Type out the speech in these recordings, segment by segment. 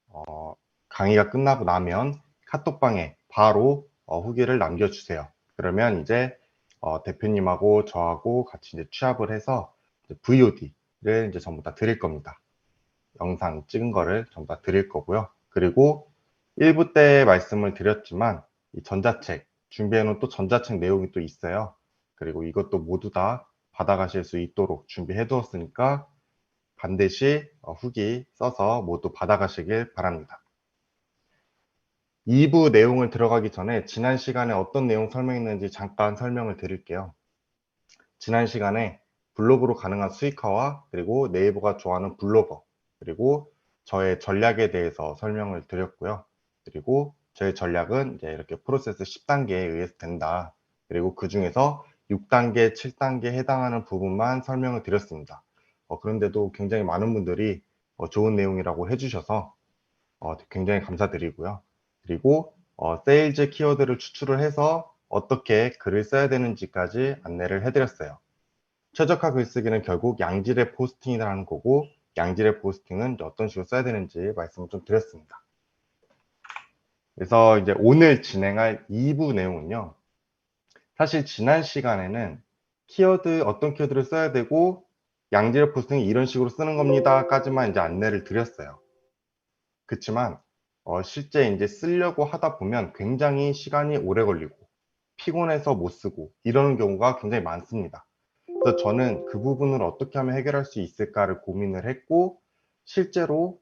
어, 강의가 끝나고 나면 카톡방에 바로 후기를 남겨주세요. 그러면 이제 대표님하고 저하고 같이 이제 취합을 해서 VOD를 이제 전부 다 드릴 겁니다. 영상 찍은 거를 전부 다 드릴 거고요. 그리고 1부 때 말씀을 드렸지만 이 전자책 준비해 놓은 또 전자책 내용이 또 있어요. 그리고 이것도 모두 다 받아가실 수 있도록 준비해 두었으니까 반드시 후기 써서 모두 받아가시길 바랍니다. 2부 내용을 들어가기 전에 지난 시간에 어떤 내용 설명했는지 잠깐 설명을 드릴게요. 지난 시간에 블로그로 가능한 수익화와 그리고 네이버가 좋아하는 블로거 그리고 저의 전략에 대해서 설명을 드렸고요. 그리고 저의 전략은 이제 이렇게 프로세스 10단계에 의해서 된다. 그리고 그 중에서 6단계, 7단계에 해당하는 부분만 설명을 드렸습니다. 그런데도 굉장히 많은 분들이 좋은 내용이라고 해주셔서 굉장히 감사드리고요. 그리고 세일즈 키워드를 추출을 해서 어떻게 글을 써야 되는지까지 안내를 해드렸어요. 최적화 글쓰기는 결국 양질의 포스팅이라는 거고 양질의 포스팅은 어떤 식으로 써야 되는지 말씀을 좀 드렸습니다. 그래서 이제 오늘 진행할 2부 내용은요. 사실 지난 시간에는 어떤 키워드를 써야 되고 양질의 포스팅이 이런 식으로 쓰는 겁니다까지만 이제 안내를 드렸어요. 그렇지만 실제 이제 쓰려고 하다 보면 굉장히 시간이 오래 걸리고 피곤해서 못 쓰고 이러는 경우가 굉장히 많습니다. 그래서 저는 그 부분을 어떻게 하면 해결할 수 있을까를 고민을 했고 실제로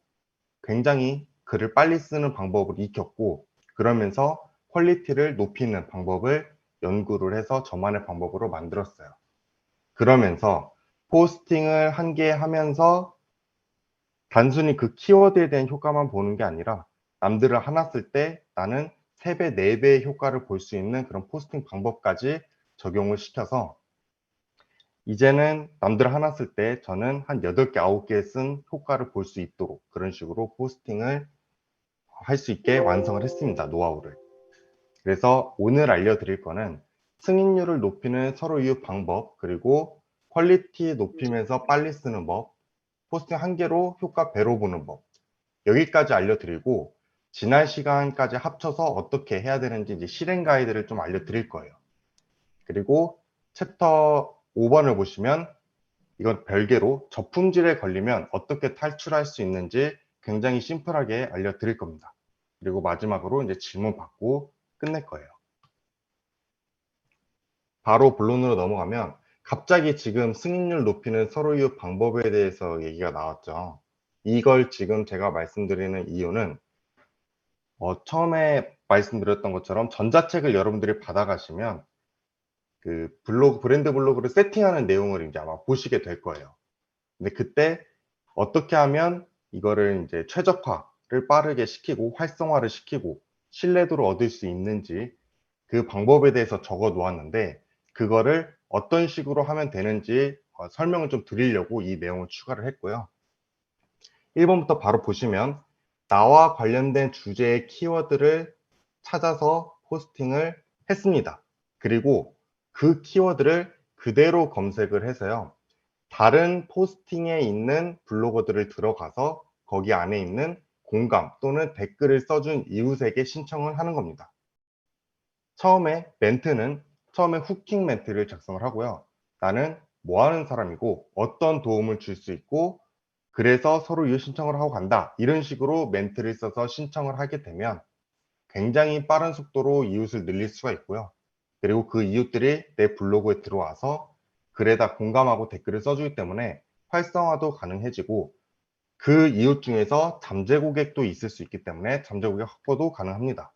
굉장히 글을 빨리 쓰는 방법을 익혔고 그러면서 퀄리티를 높이는 방법을 연구를 해서 저만의 방법으로 만들었어요. 그러면서 포스팅을 한 개 하면서 단순히 그 키워드에 대한 효과만 보는 게 아니라 남들을 하나 쓸 때 나는 3배, 4배의 효과를 볼 수 있는 그런 포스팅 방법까지 적용을 시켜서 이제는 남들 하나 쓸 때 저는 한 8개, 9개 쓴 효과를 볼 수 있도록 그런 식으로 포스팅을 할 수 있게 완성을 했습니다. 노하우를. 그래서 오늘 알려드릴 거는 승인율을 높이는 서로 이웃 방법 그리고 퀄리티 높이면서 빨리 쓰는 법 포스팅 한 개로 효과 배로 보는 법 여기까지 알려드리고 지난 시간까지 합쳐서 어떻게 해야 되는지 이제 실행 가이드를 좀 알려드릴 거예요. 그리고 챕터 5번을 보시면 이건 별개로 저품질에 걸리면 어떻게 탈출할 수 있는지 굉장히 심플하게 알려드릴 겁니다. 그리고 마지막으로 이제 질문 받고 끝낼 거예요. 바로 본론으로 넘어가면 갑자기 지금 승인율 높이는 서로 이웃 방법에 대해서 얘기가 나왔죠. 이걸 지금 제가 말씀드리는 이유는 처음에 말씀드렸던 것처럼 전자책을 여러분들이 받아가시면 그 브랜드 블로그를 세팅하는 내용을 이제 아마 보시게 될 거예요. 근데 그때 어떻게 하면 이거를 이제 최적화를 빠르게 시키고 활성화를 시키고 신뢰도를 얻을 수 있는지 그 방법에 대해서 적어 놓았는데 그거를 어떤 식으로 하면 되는지 설명을 좀 드리려고 이 내용을 추가를 했고요. 1번부터 바로 보시면 나와 관련된 주제의 키워드를 찾아서 포스팅을 했습니다. 그리고 그 키워드를 그대로 검색을 해서요. 다른 포스팅에 있는 블로거들을 들어가서 거기 안에 있는 공감 또는 댓글을 써준 이웃에게 신청을 하는 겁니다. 처음에 후킹 멘트를 작성을 하고요. 나는 뭐 하는 사람이고 어떤 도움을 줄 수 있고 그래서 서로 이웃 신청을 하고 간다. 이런 식으로 멘트를 써서 신청을 하게 되면 굉장히 빠른 속도로 이웃을 늘릴 수가 있고요. 그리고 그 이웃들이 내 블로그에 들어와서 글에다 공감하고 댓글을 써주기 때문에 활성화도 가능해지고 그 이웃 중에서 잠재 고객도 있을 수 있기 때문에 잠재 고객 확보도 가능합니다.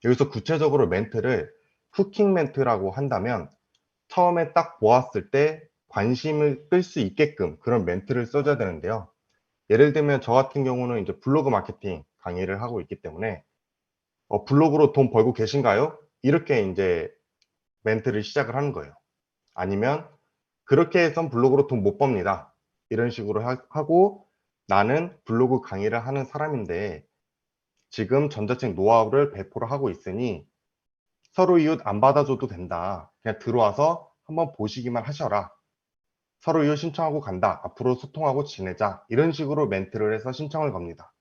여기서 구체적으로 멘트를 후킹 멘트라고 한다면 처음에 딱 보았을 때 관심을 끌 수 있게끔 그런 멘트를 써줘야 되는데요. 예를 들면 저 같은 경우는 이제 블로그 마케팅 강의를 하고 있기 때문에 블로그로 돈 벌고 계신가요? 이렇게 이제 멘트를 시작을 하는 거예요. 아니면 그렇게 해선 블로그로 돈 못 법니다. 이런 식으로 하고 나는 블로그 강의를 하는 사람인데 지금 전자책 노하우를 배포를 하고 있으니 서로 이웃 안 받아줘도 된다. 그냥 들어와서 한번 보시기만 하셔라. 서로 이웃 신청하고 간다. 앞으로 소통하고 지내자. 이런 식으로 멘트를 해서 신청을 겁니다.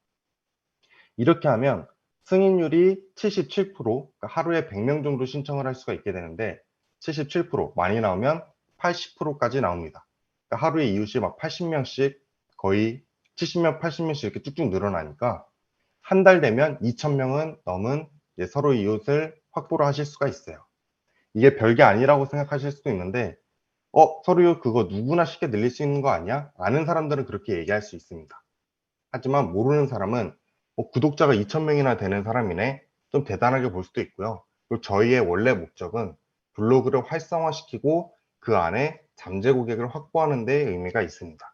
이렇게 하면 승인율이 77%, 그러니까 하루에 100명 정도 신청을 할 수가 있게 되는데 77%, 많이 나오면 80%까지 나옵니다. 그러니까 하루에 이웃이 막 80명씩 거의 70명, 80명씩 이렇게 쭉쭉 늘어나니까 한 달 되면 2,000명은 넘은 서로 이웃을 확보를 하실 수가 있어요. 이게 별게 아니라고 생각하실 수도 있는데 서로 이웃 그거 누구나 쉽게 늘릴 수 있는 거 아니야? 아는 사람들은 그렇게 얘기할 수 있습니다. 하지만 모르는 사람은 구독자가 2,000명이나 되는 사람이네, 좀 대단하게 볼 수도 있고요. 그리고 저희의 원래 목적은 블로그를 활성화시키고 그 안에 잠재 고객을 확보하는 데 의미가 있습니다.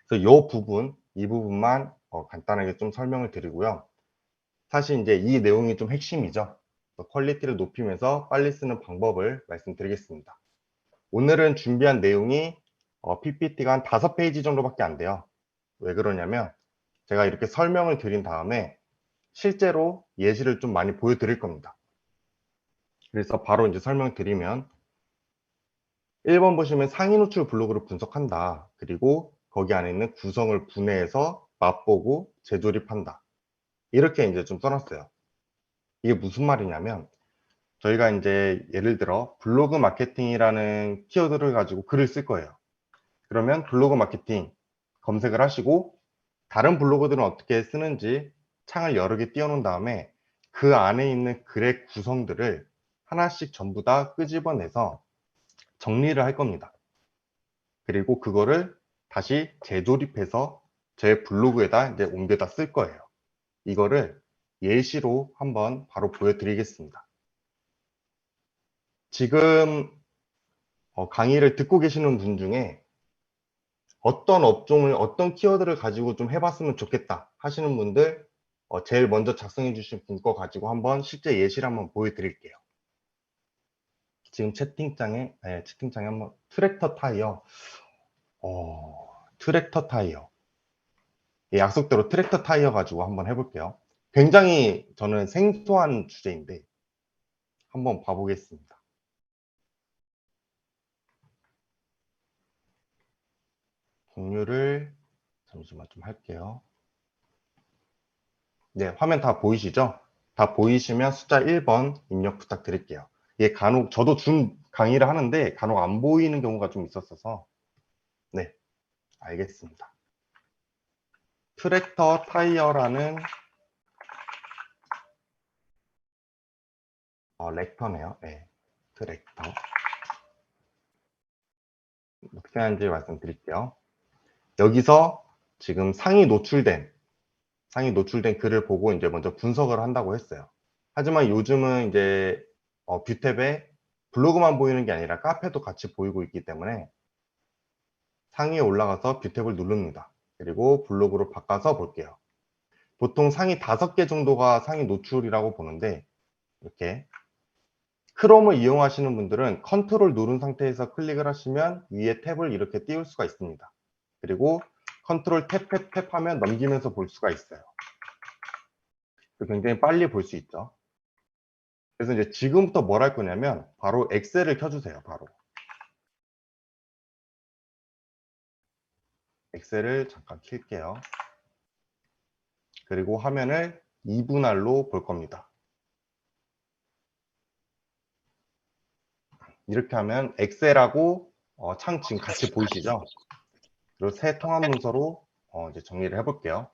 그래서 이 부분만 간단하게 좀 설명을 드리고요. 사실 이제 이 내용이 좀 핵심이죠. 퀄리티를 높이면서 빨리 쓰는 방법을 말씀드리겠습니다. 오늘은 준비한 내용이 PPT가 한 5페이지 정도밖에 안 돼요. 왜 그러냐면 제가 이렇게 설명을 드린 다음에 실제로 예시를 좀 많이 보여드릴 겁니다. 그래서 바로 이제 설명드리면 1번 보시면 상위 노출 블로그를 분석한다. 그리고 거기 안에 있는 구성을 분해해서 맛보고 재조립한다. 이렇게 이제 좀 써놨어요. 이게 무슨 말이냐면 저희가 이제 예를 들어 블로그 마케팅이라는 키워드를 가지고 글을 쓸 거예요. 그러면 블로그 마케팅 검색을 하시고 다른 블로그들은 어떻게 쓰는지 창을 여러 개 띄워놓은 다음에 그 안에 있는 글의 구성들을 하나씩 전부 다 끄집어내서 정리를 할 겁니다. 그리고 그거를 다시 재조립해서 제 블로그에다 이제 옮겨다 쓸 거예요. 이거를 예시로 한번 바로 보여드리겠습니다. 지금 강의를 듣고 계시는 분 중에 어떤 업종을, 어떤 키워드를 가지고 좀 해봤으면 좋겠다 하시는 분들 제일 먼저 작성해 주신 분 거 가지고 한번 실제 예시를 한번 보여드릴게요. 지금 채팅창에 한번 트랙터 타이어, 트랙터 타이어. 약속대로 트랙터 타이어 가지고 한번 해볼게요. 굉장히 저는 생소한 주제인데 한번 봐보겠습니다. 공유를 잠시만 좀 할게요. 네, 화면 다 보이시죠? 다 보이시면 숫자 1번 입력 부탁드릴게요. 예, 간혹 저도 줌 강의를 하는데 간혹 안 보이는 경우가 좀 있었어서. 네, 알겠습니다. 트랙터 타이어라는 렉터네요. 네, 트랙터. 어떻게 하는지 말씀드릴게요. 여기서 지금 상위 노출된 글을 보고 이제 먼저 분석을 한다고 했어요. 하지만 요즘은 이제 뷰탭에 블로그만 보이는 게 아니라 카페도 같이 보이고 있기 때문에 상위에 올라가서 뷰탭을 누릅니다. 그리고 블로그로 바꿔서 볼게요. 보통 상위 5개 정도가 상위 노출이라고 보는데 이렇게 크롬을 이용하시는 분들은 컨트롤 누른 상태에서 클릭을 하시면 위에 탭을 이렇게 띄울 수가 있습니다. 그리고 컨트롤 탭 하면 넘기면서 볼 수가 있어요. 굉장히 빨리 볼 수 있죠. 그래서 이제 지금부터 뭘 할 거냐면 바로 엑셀을 켜주세요. 바로 엑셀을 잠깐 킬게요. 그리고 화면을 2분할로 볼 겁니다. 이렇게 하면 엑셀하고 창 지금 같이 보이시죠? 그리고 새 통합 문서로 이제 정리를 해볼게요.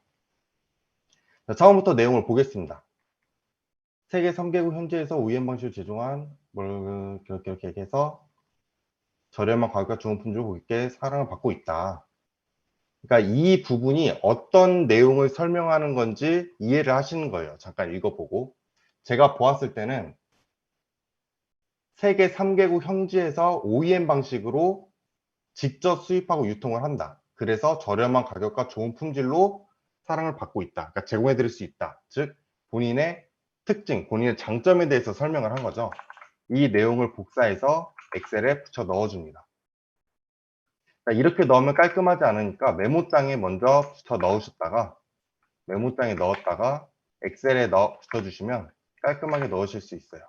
자, 처음부터 내용을 보겠습니다. 세계 3개국 현지에서 OEM 방식을 제조한 이렇게 해서 저렴한 가격과 좋은 품질을 고객께 사랑을 받고 있다. 그러니까 이 부분이 어떤 내용을 설명하는 건지 이해를 하시는 거예요. 잠깐 읽어보고. 제가 보았을 때는 세계 3개국 현지에서 OEM 방식으로 직접 수입하고 유통을 한다. 그래서 저렴한 가격과 좋은 품질로 사랑을 받고 있다. 그러니까 제공해 드릴 수 있다. 즉 본인의 특징, 본인의 장점에 대해서 설명을 한 거죠. 이 내용을 복사해서 엑셀에 붙여 넣어줍니다. 이렇게 넣으면 깔끔하지 않으니까 메모장에 먼저 붙여 넣으셨다가 메모장에 넣었다가 엑셀에 붙여주시면 깔끔하게 넣으실 수 있어요.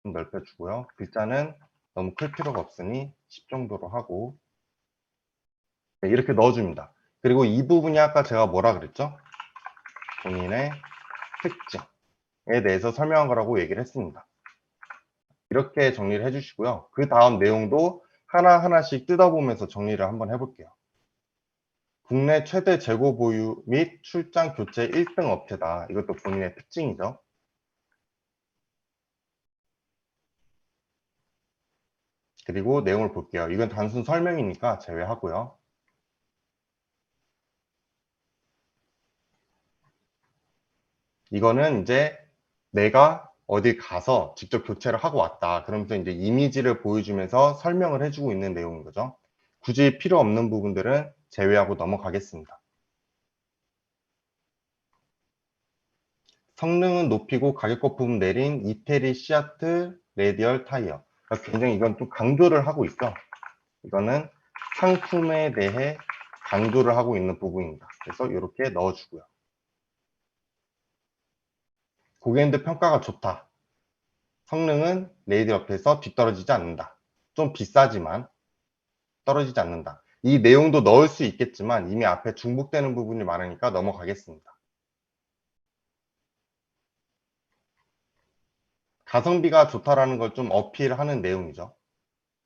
좀 넓혀주고요. 글자는 너무 클 필요가 없으니 10 정도로 하고, 네, 이렇게 넣어줍니다. 그리고 이 부분이 아까 제가 뭐라 그랬죠? 본인의 특징에 대해서 설명한 거라고 얘기를 했습니다. 이렇게 정리를 해주시고요. 그 다음 내용도 하나하나씩 뜯어보면서 정리를 한번 해볼게요. 국내 최대 재고 보유 및 출장 교체 1등 업체다. 이것도 본인의 특징이죠. 그리고 내용을 볼게요. 이건 단순 설명이니까 제외하고요. 이거는 이제 내가 어디 가서 직접 교체를 하고 왔다. 그러면서 이제 이미지를 보여주면서 설명을 해주고 있는 내용인 거죠. 굳이 필요 없는 부분들은 제외하고 넘어가겠습니다. 성능은 높이고 가격 거품 내린 이태리 시아트 레디얼 타이어. 그러니까 굉장히 이건 좀 강조를 하고 있죠. 이거는 상품에 대해 강조를 하고 있는 부분입니다. 그래서 이렇게 넣어주고요. 고객님들 평가가 좋다. 성능은 레이디 옆에서 뒤떨어지지 않는다. 좀 비싸지만 떨어지지 않는다. 이 내용도 넣을 수 있겠지만 이미 앞에 중복되는 부분이 많으니까 넘어가겠습니다. 가성비가 좋다라는 걸 좀 어필하는 내용이죠.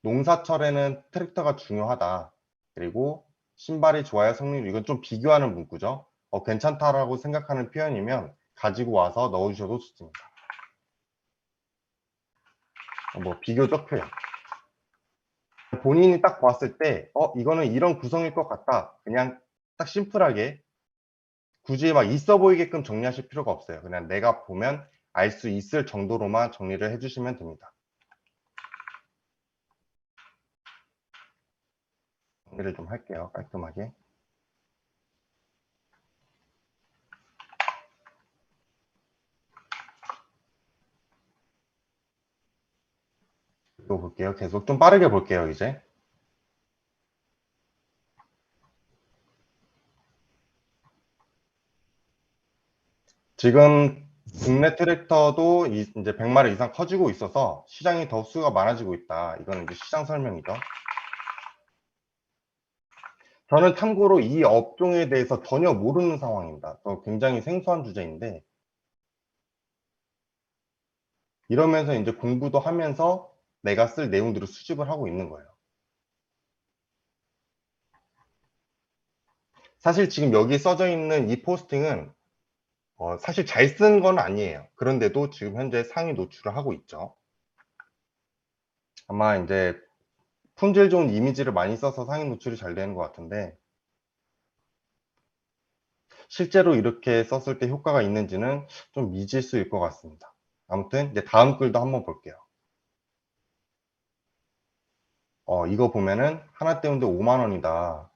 농사철에는 트랙터가 중요하다. 그리고 신발이 좋아야 성능이, 이건 좀 비교하는 문구죠. 괜찮다라고 생각하는 표현이면 가지고 와서 넣어주셔도 좋습니다. 뭐 비교적 표현. 본인이 딱 봤을 때 이거는 이런 구성일 것 같다. 그냥 딱 심플하게 굳이 막 있어 보이게끔 정리하실 필요가 없어요. 그냥 내가 보면 알 수 있을 정도로만 정리를 해주시면 됩니다. 정리를 좀 할게요. 깔끔하게. 또 볼게요. 계속 좀 빠르게 볼게요, 이제. 지금 국내 트랙터도 이제 100마리 이상 커지고 있어서 시장이 더 수요가 많아지고 있다. 이거는 이제 시장 설명이죠. 저는 참고로 이 업종에 대해서 전혀 모르는 상황입니다. 굉장히 생소한 주제인데, 이러면서 이제 공부도 하면서 내가 쓸 내용들을 수집을 하고 있는 거예요. 사실 지금 여기 써져 있는 이 포스팅은 사실 잘 쓴 건 아니에요. 그런데도 지금 현재 상위 노출을 하고 있죠. 아마 이제 품질 좋은 이미지를 많이 써서 상위 노출이 잘 되는 것 같은데, 실제로 이렇게 썼을 때 효과가 있는지는 좀 미지수일 것 같습니다. 아무튼 이제 다음 글도 한번 볼게요. 이거 보면은 하나 때우는데 5만 원이다.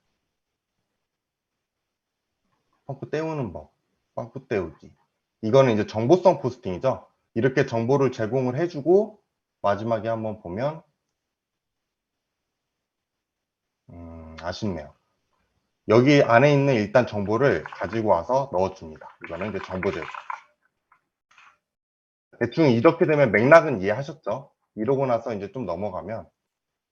펌프 때우는 법, 펌프 때우기. 이거는 이제 정보성 포스팅이죠. 이렇게 정보를 제공을 해주고 마지막에 한번 보면 아쉽네요. 여기 안에 있는 일단 정보를 가지고 와서 넣어줍니다. 이거는 이제 정보 제공. 대충 이렇게 되면 맥락은 이해하셨죠? 이러고 나서 이제 좀 넘어가면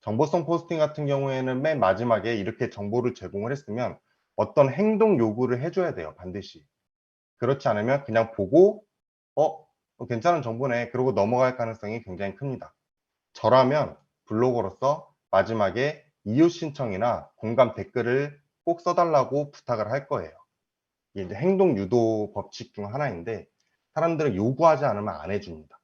정보성 포스팅 같은 경우에는 맨 마지막에 이렇게 정보를 제공을 했으면 어떤 행동 요구를 해줘야 돼요. 반드시. 그렇지 않으면 그냥 보고 괜찮은 정보네. 그러고 넘어갈 가능성이 굉장히 큽니다. 저라면 블로거로서 마지막에 이웃 신청이나 공감 댓글을 꼭 써달라고 부탁을 할 거예요. 이게 이제 행동 유도 법칙 중 하나인데 사람들은 요구하지 않으면 안 해줍니다.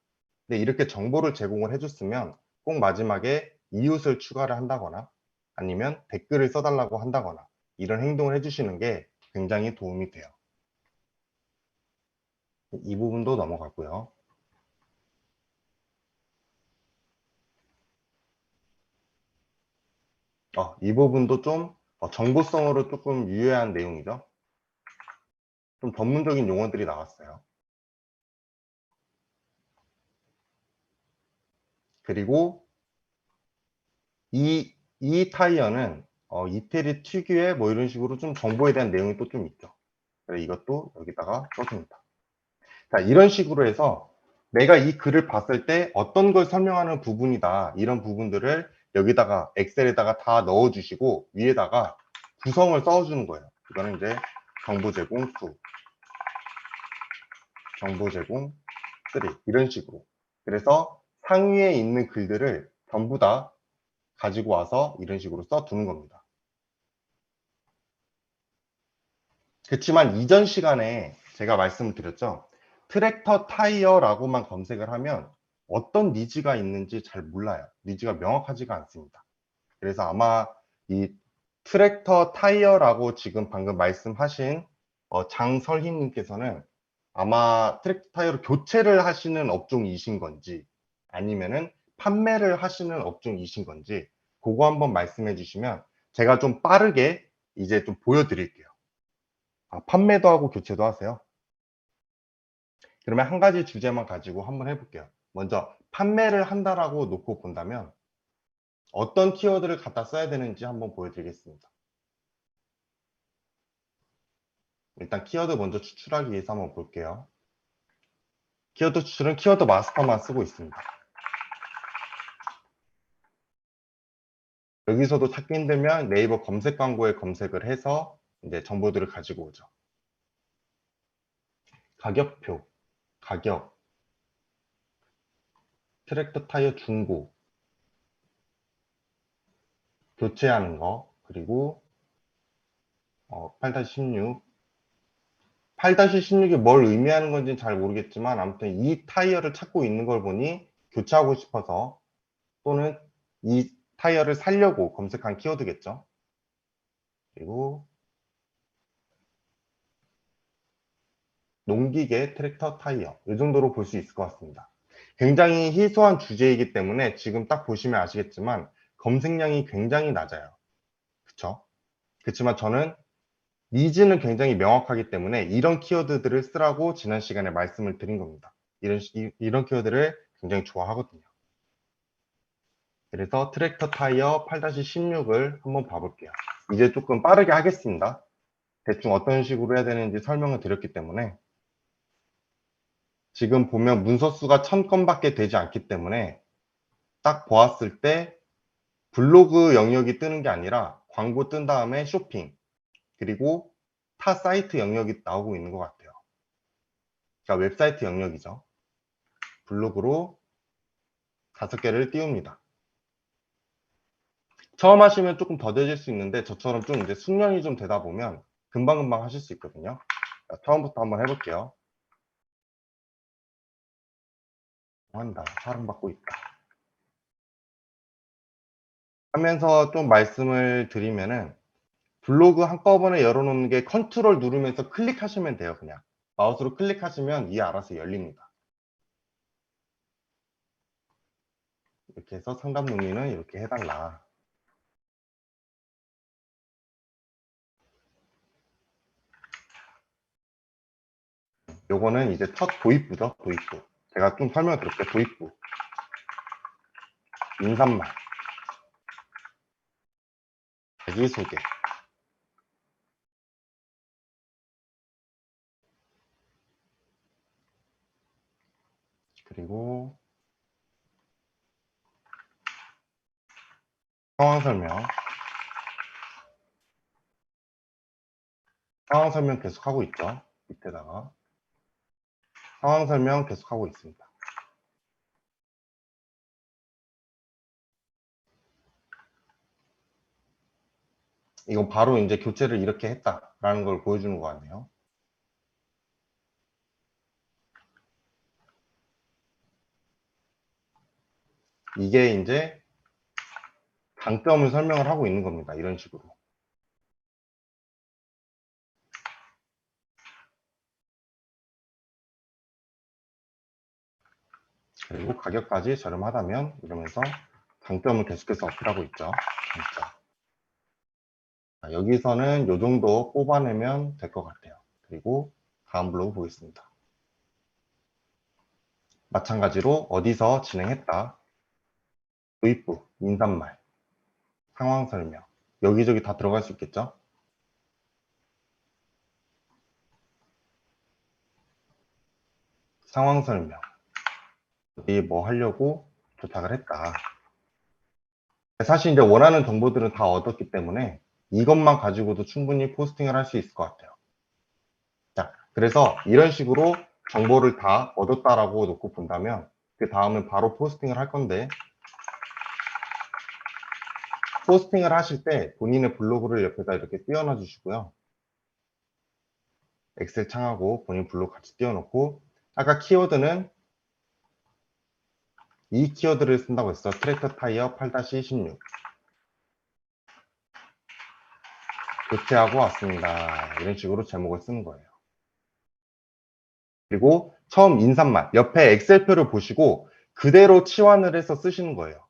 근데 이렇게 정보를 제공을 해줬으면 꼭 마지막에 이웃을 추가를 한다거나 아니면 댓글을 써달라고 한다거나 이런 행동을 해주시는 게 굉장히 도움이 돼요. 이 부분도 넘어가고요. 이 부분도 좀 정보성으로 조금 유효한 내용이죠. 좀 전문적인 용어들이 나왔어요. 그리고 이 타이어는 이태리 특유의 뭐 이런 식으로 좀 정보에 대한 내용이 또 좀 있죠. 그래서 이것도 여기다가 써줍니다. 자, 이런 식으로 해서 내가 이 글을 봤을 때 어떤 걸 설명하는 부분이다. 이런 부분들을 여기다가 엑셀에다가 다 넣어주시고 위에다가 구성을 써주는 거예요. 이거는 이제 정보 제공 2, 정보 제공 3 이런 식으로. 그래서 상위에 있는 글들을 전부 다 가지고 와서 이런 식으로 써두는 겁니다. 그렇지만 이전 시간에 제가 말씀을 드렸죠. 트랙터 타이어라고만 검색을 하면 어떤 니즈가 있는지 잘 몰라요. 니즈가 명확하지가 않습니다. 그래서 아마 이 트랙터 타이어라고 지금 방금 말씀하신 장설희님께서는 아마 트랙터 타이어로 교체를 하시는 업종이신 건지 아니면은 판매를 하시는 업종이신 건지 그거 한번 말씀해 주시면 제가 좀 빠르게 이제 좀 보여드릴게요. 아, 판매도 하고 교체도 하세요? 그러면 한 가지 주제만 가지고 한번 해볼게요. 먼저 판매를 한다라고 놓고 본다면 어떤 키워드를 갖다 써야 되는지 한번 보여드리겠습니다. 일단 키워드 먼저 추출하기 위해서 한번 볼게요. 키워드 추출은 키워드 마스터만 쓰고 있습니다. 여기서도 찾기 힘들면 네이버 검색 광고에 검색을 해서 이제 정보들을 가지고 오죠. 가격표, 가격, 트랙터 타이어 중고, 교체하는 거, 그리고 8-16 8-16이 뭘 의미하는 건지는 잘 모르겠지만 아무튼 이 타이어를 찾고 있는 걸 보니 교체하고 싶어서 또는 이 타이어를 사려고 검색한 키워드겠죠. 그리고 농기계 트랙터 타이어 이 정도로 볼 수 있을 것 같습니다. 굉장히 희소한 주제이기 때문에 지금 딱 보시면 아시겠지만 검색량이 굉장히 낮아요. 그쵸? 그렇지만 저는 니즈는 굉장히 명확하기 때문에 이런 키워드들을 쓰라고 지난 시간에 말씀을 드린 겁니다. 이런 키워드를 굉장히 좋아하거든요. 그래서 트랙터 타이어 8-16을 한번 봐볼게요. 이제 조금 빠르게 하겠습니다. 대충 어떤 식으로 해야 되는지 설명을 드렸기 때문에 지금 보면 문서 수가 1000건밖에 되지 않기 때문에 딱 보았을 때 블로그 영역이 뜨는 게 아니라 광고 뜬 다음에 쇼핑 그리고 타 사이트 영역이 나오고 있는 것 같아요. 그러니까 웹사이트 영역이죠. 블로그로 5개를 띄웁니다. 처음 하시면 조금 더뎌질 수 있는데 저처럼 좀 이제 숙련이 좀 되다 보면 금방금방 하실 수 있거든요. 자, 처음부터 한번 해볼게요. 한다. 사랑받고 있다. 하면서 좀 말씀을 드리면은 블로그 한꺼번에 열어놓는 게 컨트롤 누르면서 클릭하시면 돼요. 그냥 마우스로 클릭하시면 이게 알아서 열립니다. 이렇게 해서 상담 문의는 이렇게 해달라. 요거는 이제 첫 도입부죠. 도입부. 제가 좀 설명을 드릴게요. 도입부. 인사말. 자기소개. 그리고 상황 설명. 상황 설명 계속하고 있죠. 밑에다가. 상황 설명 계속하고 있습니다. 이건 바로 이제 교체를 이렇게 했다라는 걸 보여주는 것 같네요. 이게 이제 장점을 설명을 하고 있는 겁니다. 이런 식으로. 그리고 가격까지 저렴하다면 이러면서 장점을 계속해서 어필하고 있죠. 장점. 자, 여기서는 이 정도 뽑아내면 될 것 같아요. 그리고 다음 블로그 보겠습니다. 마찬가지로 어디서 진행했다. 도입부, 인사말, 상황 설명. 여기저기 다 들어갈 수 있겠죠? 상황 설명. 어디 뭐 하려고 도착을 했다. 사실 이제 원하는 정보들은 다 얻었기 때문에 이것만 가지고도 충분히 포스팅을 할 수 있을 것 같아요. 자, 그래서 이런 식으로 정보를 다 얻었다라고 놓고 본다면 그 다음은 바로 포스팅을 할 건데, 포스팅을 하실 때 본인의 블로그를 옆에다 이렇게 띄워놔 주시고요. 엑셀 창하고 본인 블로그 같이 띄워놓고, 아까 키워드는 이 키워드를 쓴다고 했어. 트랙터 타이어 8-16 교체하고 왔습니다. 이런 식으로 제목을 쓰는 거예요. 그리고 처음 인사말 옆에 엑셀표를 보시고 그대로 치환을 해서 쓰시는 거예요.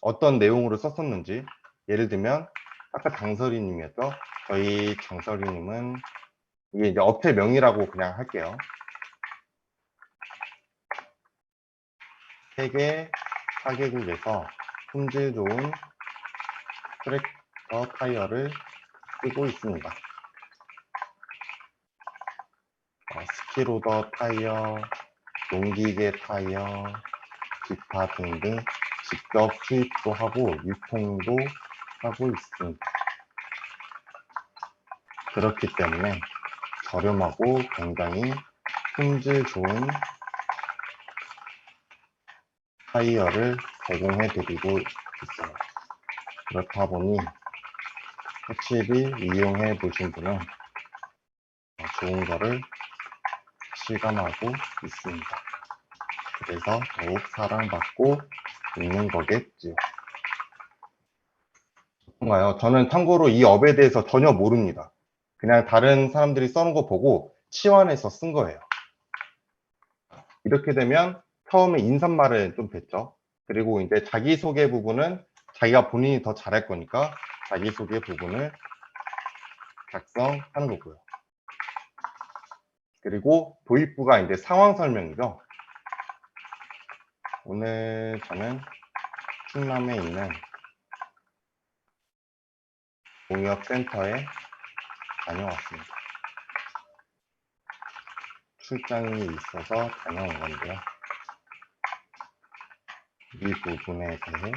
어떤 내용으로 썼었는지. 예를 들면 아까 장설이님이었죠. 저희 장설이님은 이게 이제 업체명이라고 그냥 할게요. 세계 4개국에서 품질 좋은 트랙터 타이어를 쓰고 있습니다. 스키로더 타이어, 농기계 타이어, 기타 등등 직접 수입도 하고 유통도 하고 있습니다. 그렇기 때문에 저렴하고 굉장히 품질 좋은 타이어를 제공해 드리고 있어요. 그렇다 보니 확실히 이용해 보신 분은 좋은 거를 실감하고 있습니다. 그래서 더욱 사랑받고 있는 거겠지요. 뭔가요? 저는 참고로 이 업에 대해서 전혀 모릅니다. 그냥 다른 사람들이 써놓은 거 보고 치환해서 쓴 거예요. 이렇게 되면 처음에 인사말은 좀 됐죠. 그리고 이제 자기소개 부분은 자기가 본인이 더 잘할 거니까 자기소개 부분을 작성하는 거고요. 그리고 도입부가 이제 상황 설명이죠. 오늘 저는 충남에 있는 공역센터에 다녀왔습니다. 출장이 있어서 다녀온 건데요. 이 부분에 대해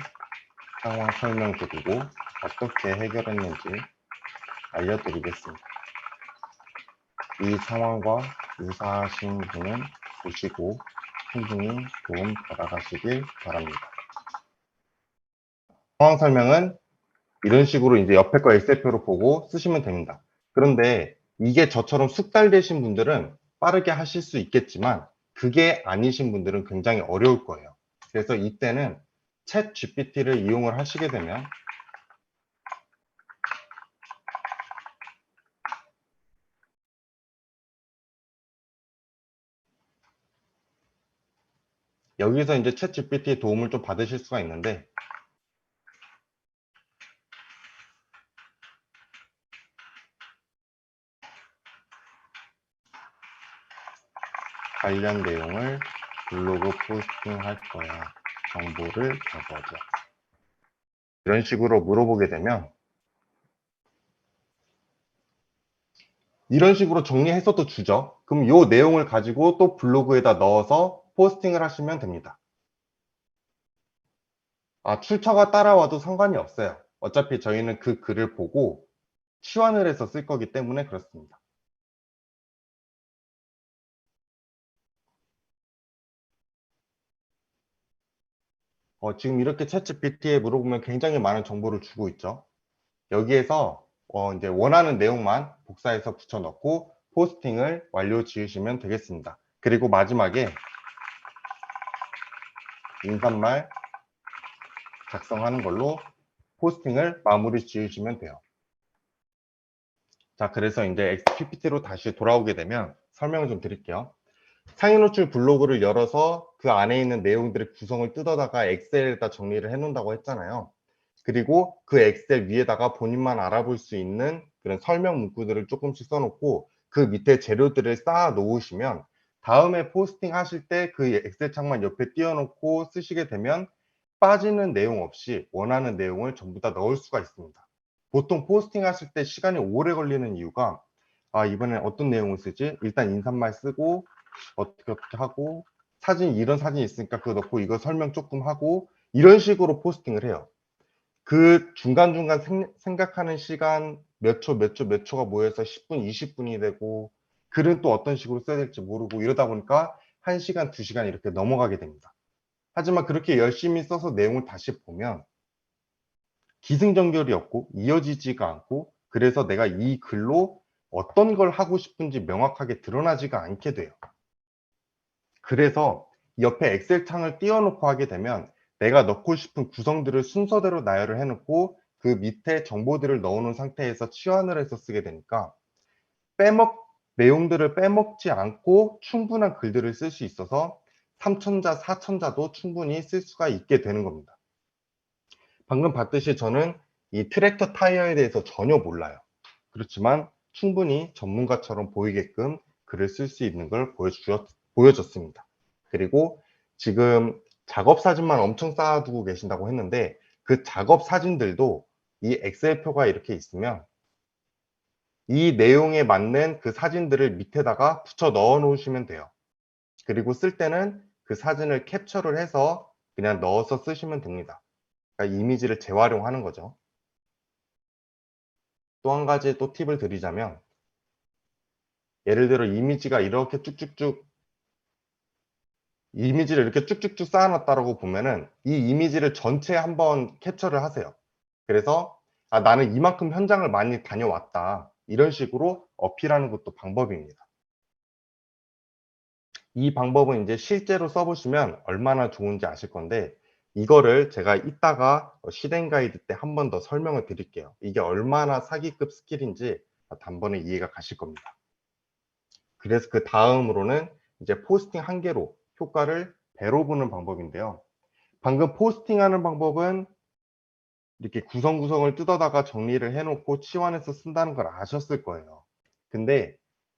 상황 설명드리고 어떻게 해결했는지 알려드리겠습니다. 이 상황과 유사하신 분은 보시고 충분히 도움 받아가시길 바랍니다. 상황 설명은 이런 식으로 이제 옆에 거 엑셀표로 보고 쓰시면 됩니다. 그런데 이게 저처럼 숙달되신 분들은 빠르게 하실 수 있겠지만 그게 아니신 분들은 굉장히 어려울 거예요. 그래서 이때는 챗 GPT를 이용을 하시게 되면 여기서 이제 챗 GPT의 도움을 좀 받으실 수가 있는데, 관련 내용을 블로그 포스팅 할 거야. 정보를 적어줘. 이런 식으로 물어보게 되면 이런 식으로 정리해서도 주죠. 그럼 이 내용을 가지고 또 블로그에다 넣어서 포스팅을 하시면 됩니다. 출처가 따라와도 상관이 없어요. 어차피 저희는 그 글을 보고 치환을 해서 쓸 거기 때문에 그렇습니다. 지금 이렇게 챗GPT에 물어보면 굉장히 많은 정보를 주고 있죠. 여기에서 이제 원하는 내용만 복사해서 붙여넣고 포스팅을 완료 지으시면 되겠습니다. 그리고 마지막에 인사말 작성하는 걸로 포스팅을 마무리 지으시면 돼요. 자, 그래서 이제 PPT로 다시 돌아오게 되면 설명을 좀 드릴게요. 상위 노출 블로그를 열어서 그 안에 있는 내용들의 구성을 뜯어다가 엑셀에다 정리를 해 놓는다고 했잖아요. 그리고 그 엑셀 위에다가 본인만 알아볼 수 있는 그런 설명 문구들을 조금씩 써놓고 그 밑에 재료들을 쌓아 놓으시면 다음에 포스팅 하실 때 그 엑셀 창만 옆에 띄워놓고 쓰시게 되면 빠지는 내용 없이 원하는 내용을 전부 다 넣을 수가 있습니다. 보통 포스팅 하실 때 시간이 오래 걸리는 이유가 이번엔 어떤 내용을 쓰지? 일단 인사말 쓰고 어떻게 하고 사진, 이런 사진이 있으니까 그거 넣고 이거 설명 조금 하고 이런 식으로 포스팅을 해요. 그 중간중간 생각하는 시간 몇 초, 몇 초, 몇 초가 모여서 10분, 20분이 되고 글은 또 어떤 식으로 써야 될지 모르고 이러다 보니까 1시간, 2시간 이렇게 넘어가게 됩니다. 하지만 그렇게 열심히 써서 내용을 다시 보면 기승전결이 없고 이어지지가 않고 그래서 내가 이 글로 어떤 걸 하고 싶은지 명확하게 드러나지가 않게 돼요. 그래서 옆에 엑셀 창을 띄워놓고 하게 되면 내가 넣고 싶은 구성들을 순서대로 나열을 해놓고 그 밑에 정보들을 넣어놓은 상태에서 치환을 해서 쓰게 되니까 내용들을 빼먹지 않고 충분한 글들을 쓸 수 있어서 3천자, 4천자도 충분히 쓸 수가 있게 되는 겁니다. 방금 봤듯이 저는 이 트랙터 타이어에 대해서 전혀 몰라요. 그렇지만 충분히 전문가처럼 보이게끔 글을 쓸 수 있는 걸 보여줬습니다. 그리고 지금 작업 사진만 엄청 쌓아두고 계신다고 했는데 그 작업 사진들도 이 엑셀표가 이렇게 있으면 이 내용에 맞는 그 사진들을 밑에다가 붙여 넣어 놓으시면 돼요. 그리고 쓸 때는 그 사진을 캡처를 해서 그냥 넣어서 쓰시면 됩니다. 그러니까 이미지를 재활용하는 거죠. 또 한 가지 또 팁을 드리자면 예를 들어 이미지를 이렇게 쭉쭉쭉 쌓아놨다라고 보면은 이 이미지를 전체 한번 캡처를 하세요. 그래서 나는 이만큼 현장을 많이 다녀왔다. 이런 식으로 어필하는 것도 방법입니다. 이 방법은 이제 실제로 써보시면 얼마나 좋은지 아실 건데 이거를 제가 이따가 시댕 가이드 때 한 번 더 설명을 드릴게요. 이게 얼마나 사기급 스킬인지 단번에 이해가 가실 겁니다. 그래서 그 다음으로는 이제 포스팅 한 개로 효과를 배로 보는 방법인데요. 방금 포스팅하는 방법은 이렇게 구성구성을 뜯어다가 정리를 해놓고 치환해서 쓴다는 걸 아셨을 거예요. 근데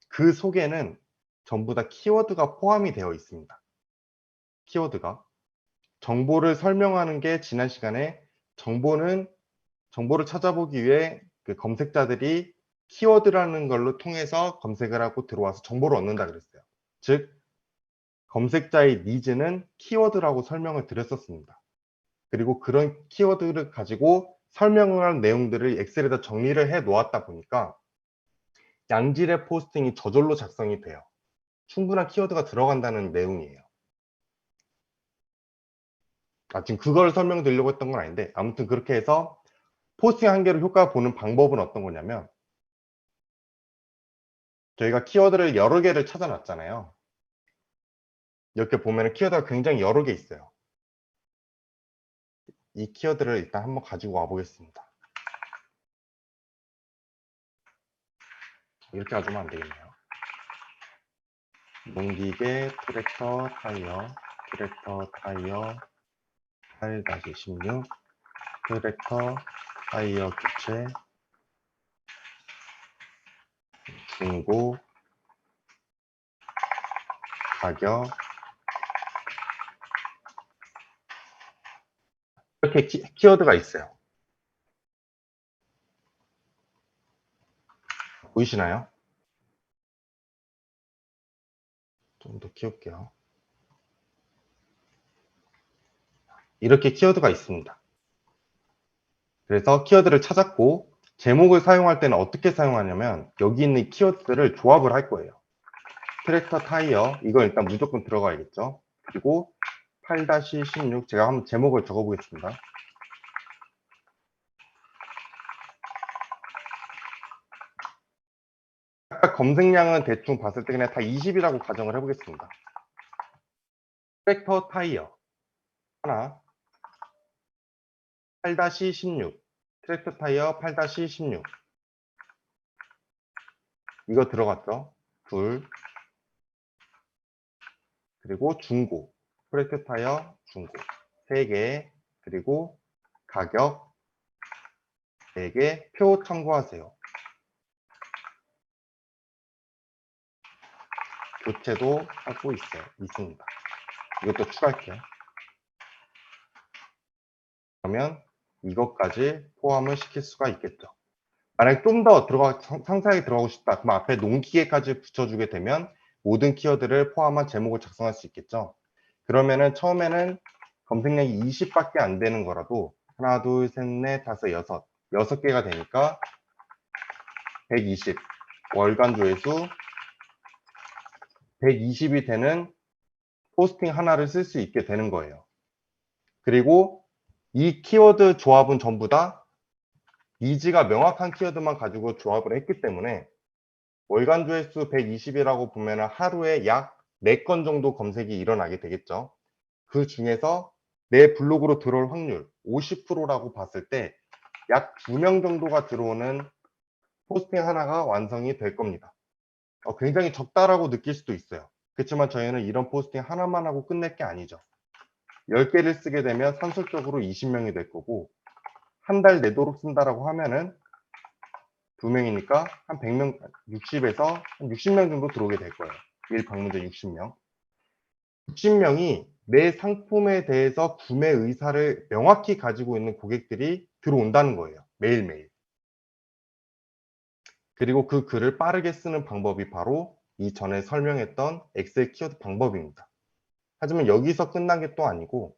그 속에는 전부 다 키워드가 포함이 되어 있습니다. 키워드가 정보를 설명하는 게 지난 시간에 정보를 찾아보기 위해 그 검색자들이 키워드라는 걸로 통해서 검색을 하고 들어와서 정보를 얻는다 그랬어요. 즉 검색자의 니즈는 키워드라고 설명을 드렸었습니다. 그리고 그런 키워드를 가지고 설명을 한 내용들을 엑셀에다 정리를 해 놓았다 보니까 양질의 포스팅이 저절로 작성이 돼요. 충분한 키워드가 들어간다는 내용이에요. 지금 그걸 설명드리려고 했던 건 아닌데 아무튼 그렇게 해서 포스팅 한 개로 효과 보는 방법은 어떤 거냐면 저희가 키워드를 여러 개를 찾아놨잖아요. 이렇게 보면 키워드가 굉장히 여러 개 있어요. 이 키워드를 일단 한번 가지고 와 보겠습니다. 이렇게 가져오면 안 되겠네요. 농기계, 트랙터, 타이어, 8-16, 트랙터, 타이어 교체, 중고, 가격, 이렇게 키워드가 있어요. 보이시나요? 좀 더 키울게요. 이렇게 키워드가 있습니다. 그래서 키워드를 찾았고 제목을 사용할 때는 어떻게 사용하냐면 여기 있는 키워드를 조합을 할 거예요. 트랙터 타이어 이거 일단 무조건 들어가야겠죠. 그리고 8-16 제가 한번 제목을 적어 보겠습니다. 아까 검색량은 대충 봤을 때 그냥 다 20이라고 가정을 해 보겠습니다. 트랙터 타이어 하나 8-16 트랙터 타이어 8-16 이거 들어갔죠. 둘 그리고 중고 트랙터 타이어 중고 3개 그리고 가격 4개 표 참고하세요. 교체도 하고 있습니다. 이것도 추가할게요. 그러면 이것까지 포함을 시킬 수가 있겠죠. 만약에 좀 더 상세하게 들어가고 싶다. 그럼 앞에 농기계까지 붙여주게 되면 모든 키워드를 포함한 제목을 작성할 수 있겠죠. 그러면은 처음에는 검색량이 20밖에 안 되는 거라도 하나, 둘, 셋, 넷, 다섯, 여섯 6개가 되니까 120 월간 조회수 120이 되는 포스팅 하나를 쓸 수 있게 되는 거예요. 그리고 이 키워드 조합은 전부 다 니즈가 명확한 키워드만 가지고 조합을 했기 때문에 월간 조회수 120이라고 보면 하루에 약 4건 정도 검색이 일어나게 되겠죠. 그 중에서 내 블로그로 들어올 확률 50%라고 봤을 때 약 2명 정도가 들어오는 포스팅 하나가 완성이 될 겁니다. 굉장히 적다라고 느낄 수도 있어요. 그렇지만 저희는 이런 포스팅 하나만 하고 끝낼 게 아니죠. 10개를 쓰게 되면 산술적으로 20명이 될 거고 한 달 내도록 쓴다라고 하면은 2명이니까 한 100명, 60에서 한 60명 정도 들어오게 될 거예요. 1방문자 60명. 60명이 내 상품에 대해서 구매 의사를 명확히 가지고 있는 고객들이 들어온다는 거예요. 매일매일. 그리고 그 글을 빠르게 쓰는 방법이 바로 이전에 설명했던 엑셀 키워드 방법입니다. 하지만 여기서 끝난 게 또 아니고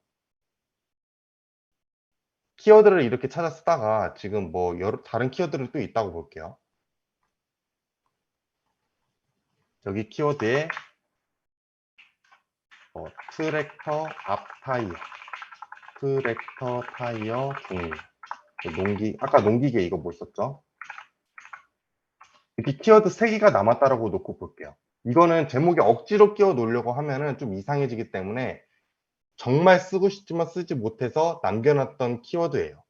키워드를 이렇게 찾아 쓰다가 지금 뭐 여러 다른 키워드를 또 있다고 볼게요. 여기 키워드에 트랙터 앞 타이어, 트랙터 타이어 종류, 농기, 아까 농기계 이거 뭐 있었죠? 이렇게 키워드 3개가 남았다라고 놓고 볼게요. 이거는 제목에 억지로 끼워 놓으려고 하면은 좀 이상해지기 때문에 정말 쓰고 싶지만 쓰지 못해서 남겨놨던 키워드예요.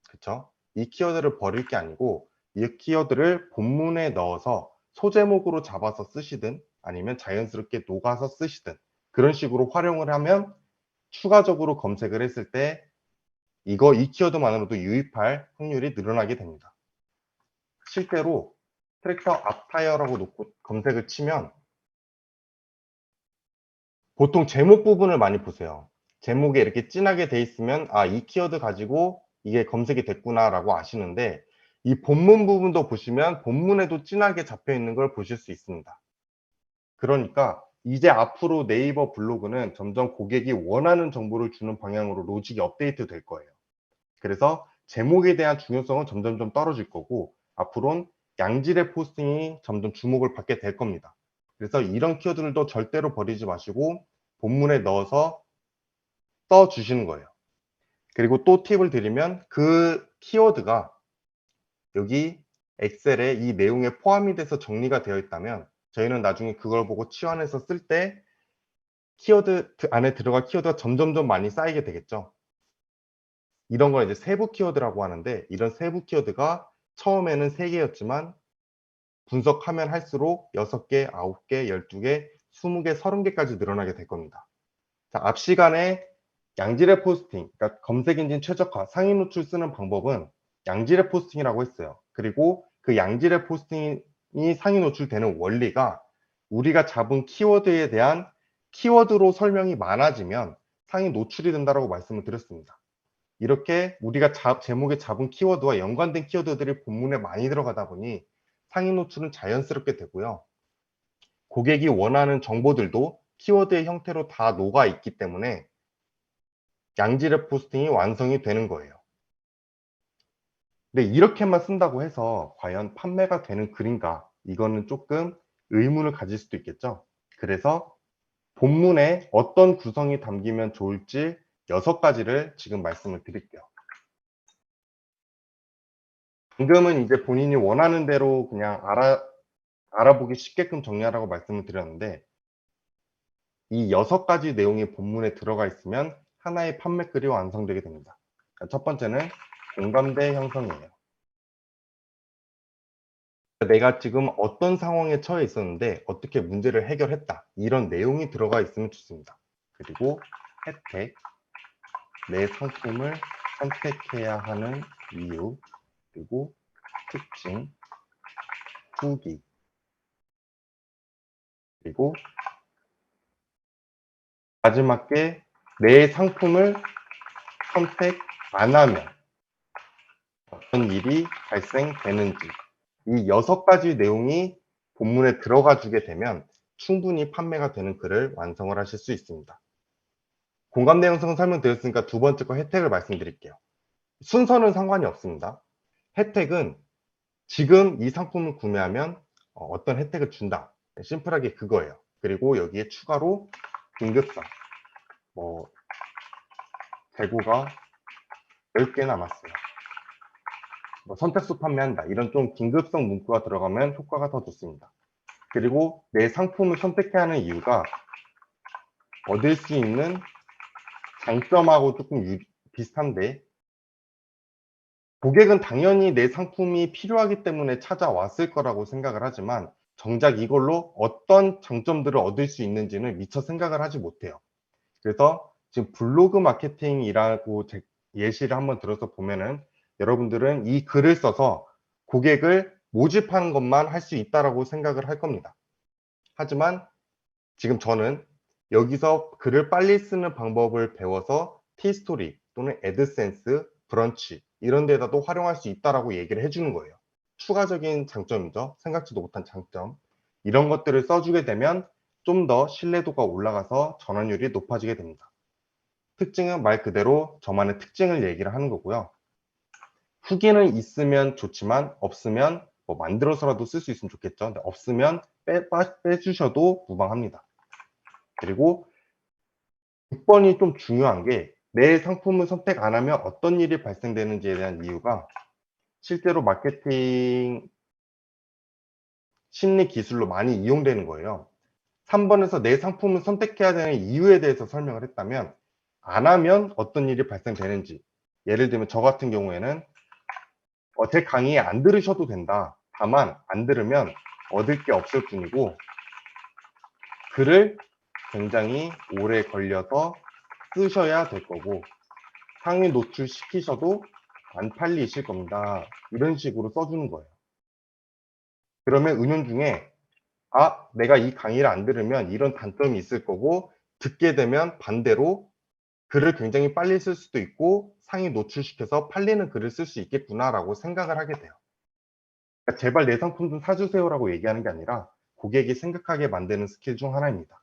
그쵸? 이 키워드를 버릴 게 아니고 이 키워드를 본문에 넣어서 소제목으로 잡아서 쓰시든 아니면 자연스럽게 녹아서 쓰시든 그런 식으로 활용을 하면 추가적으로 검색을 했을 때 이 키워드만으로도 유입할 확률이 늘어나게 됩니다. 실제로 트랙터 앞 타이어라고 놓고 검색을 치면 보통 제목 부분을 많이 보세요. 제목에 이렇게 진하게 돼 있으면 이 키워드 가지고 이게 검색이 됐구나 라고 아시는데 이 본문 부분도 보시면 본문에도 진하게 잡혀 있는 걸 보실 수 있습니다. 그러니까 이제 앞으로 네이버 블로그는 점점 고객이 원하는 정보를 주는 방향으로 로직이 업데이트 될 거예요. 그래서 제목에 대한 중요성은 점점 떨어질 거고 앞으로는 양질의 포스팅이 점점 주목을 받게 될 겁니다. 그래서 이런 키워드들도 절대로 버리지 마시고 본문에 넣어서 써주시는 거예요. 그리고 또 팁을 드리면 그 키워드가 여기 엑셀에 이 내용에 포함이 돼서 정리가 되어 있다면 저희는 나중에 그걸 보고 치환해서 쓸 때 키워드 안에 들어갈 키워드가 점점 많이 쌓이게 되겠죠. 이런 걸 이제 세부 키워드라고 하는데 이런 세부 키워드가 처음에는 3개였지만 분석하면 할수록 6개, 9개, 12개, 20개, 30개까지 늘어나게 될 겁니다. 자, 앞 시간에 양질의 포스팅, 그러니까 검색 엔진 최적화, 상위 노출 쓰는 방법은 양질의 포스팅이라고 했어요. 그리고 그 양질의 포스팅이 상위 노출되는 원리가 우리가 잡은 키워드에 대한 키워드로 설명이 많아지면 상위 노출이 된다고 말씀을 드렸습니다. 이렇게 우리가 제목에 잡은 키워드와 연관된 키워드들이 본문에 많이 들어가다 보니 상위 노출은 자연스럽게 되고요. 고객이 원하는 정보들도 키워드의 형태로 다 녹아 있기 때문에 양질의 포스팅이 완성이 되는 거예요. 근데 이렇게만 쓴다고 해서 과연 판매가 되는 글인가? 이거는 조금 의문을 가질 수도 있겠죠. 그래서 본문에 어떤 구성이 담기면 좋을지 6가지를 지금 말씀을 드릴게요. 방금은 이제 본인이 원하는 대로 그냥 알아보기 쉽게끔 정리하라고 말씀을 드렸는데 이 6가지 내용이 본문에 들어가 있으면 하나의 판매글이 완성되게 됩니다. 첫 번째는 공감대 형성이에요. 내가 지금 어떤 상황에 처해 있었는데 어떻게 문제를 해결했다. 이런 내용이 들어가 있으면 좋습니다. 그리고 혜택, 내 상품을 선택해야 하는 이유, 그리고 특징, 후기, 그리고 마지막에 내 상품을 선택 안 하면 어떤 일이 발생되는지 이 6가지 내용이 본문에 들어가 주게 되면 충분히 판매가 되는 글을 완성을 하실 수 있습니다. 공감 내용성은 설명드렸으니까 두 번째 거 혜택을 말씀드릴게요. 순서는 상관이 없습니다. 혜택은 지금 이 상품을 구매하면 어떤 혜택을 준다. 심플하게 그거예요. 그리고 여기에 추가로 긴급성, 재고가 10개 남았어요. 선택수 판매한다. 이런 좀 긴급성 문구가 들어가면 효과가 더 좋습니다. 그리고 내 상품을 선택해야 하는 이유가 얻을 수 있는 장점하고 조금 비슷한데, 고객은 당연히 내 상품이 필요하기 때문에 찾아왔을 거라고 생각을 하지만 정작 이걸로 어떤 장점들을 얻을 수 있는지는 미처 생각을 하지 못해요. 그래서 지금 블로그 마케팅이라고 예시를 한번 들어서 보면은 여러분들은 이 글을 써서 고객을 모집하는 것만 할 수 있다라고 생각을 할 겁니다. 하지만 지금 저는 여기서 글을 빨리 쓰는 방법을 배워서 티스토리 또는 애드센스, 브런치 이런 데다도 활용할 수 있다라고 얘기를 해주는 거예요. 추가적인 장점이죠. 생각지도 못한 장점. 이런 것들을 써주게 되면 좀 더 신뢰도가 올라가서 전환율이 높아지게 됩니다. 특징은 말 그대로 저만의 특징을 얘기를 하는 거고요. 후기는 있으면 좋지만 없으면 만들어서라도 쓸 수 있으면 좋겠죠. 근데 없으면 빼주셔도 무방합니다. 그리고 6번이 좀 중요한 게 내 상품을 선택 안 하면 어떤 일이 발생되는지에 대한 이유가 실제로 마케팅 심리 기술로 많이 이용되는 거예요. 3번에서 내 상품을 선택해야 되는 이유에 대해서 설명을 했다면 안 하면 어떤 일이 발생되는지, 예를 들면 저 같은 경우에는 제 강의 안 들으셔도 된다. 다만 안 들으면 얻을 게 없을 뿐이고 글을 굉장히 오래 걸려서 쓰셔야 될 거고 상위 노출시키셔도 안 팔리실 겁니다. 이런 식으로 써주는 거예요. 그러면 은연중에 내가 이 강의를 안 들으면 이런 단점이 있을 거고 듣게 되면 반대로 글을 굉장히 빨리 쓸 수도 있고 상위 노출시켜서 팔리는 글을 쓸 수 있겠구나라고 생각을 하게 돼요. 그러니까 제발 내 상품 좀 사주세요라고 얘기하는 게 아니라 고객이 생각하게 만드는 스킬 중 하나입니다.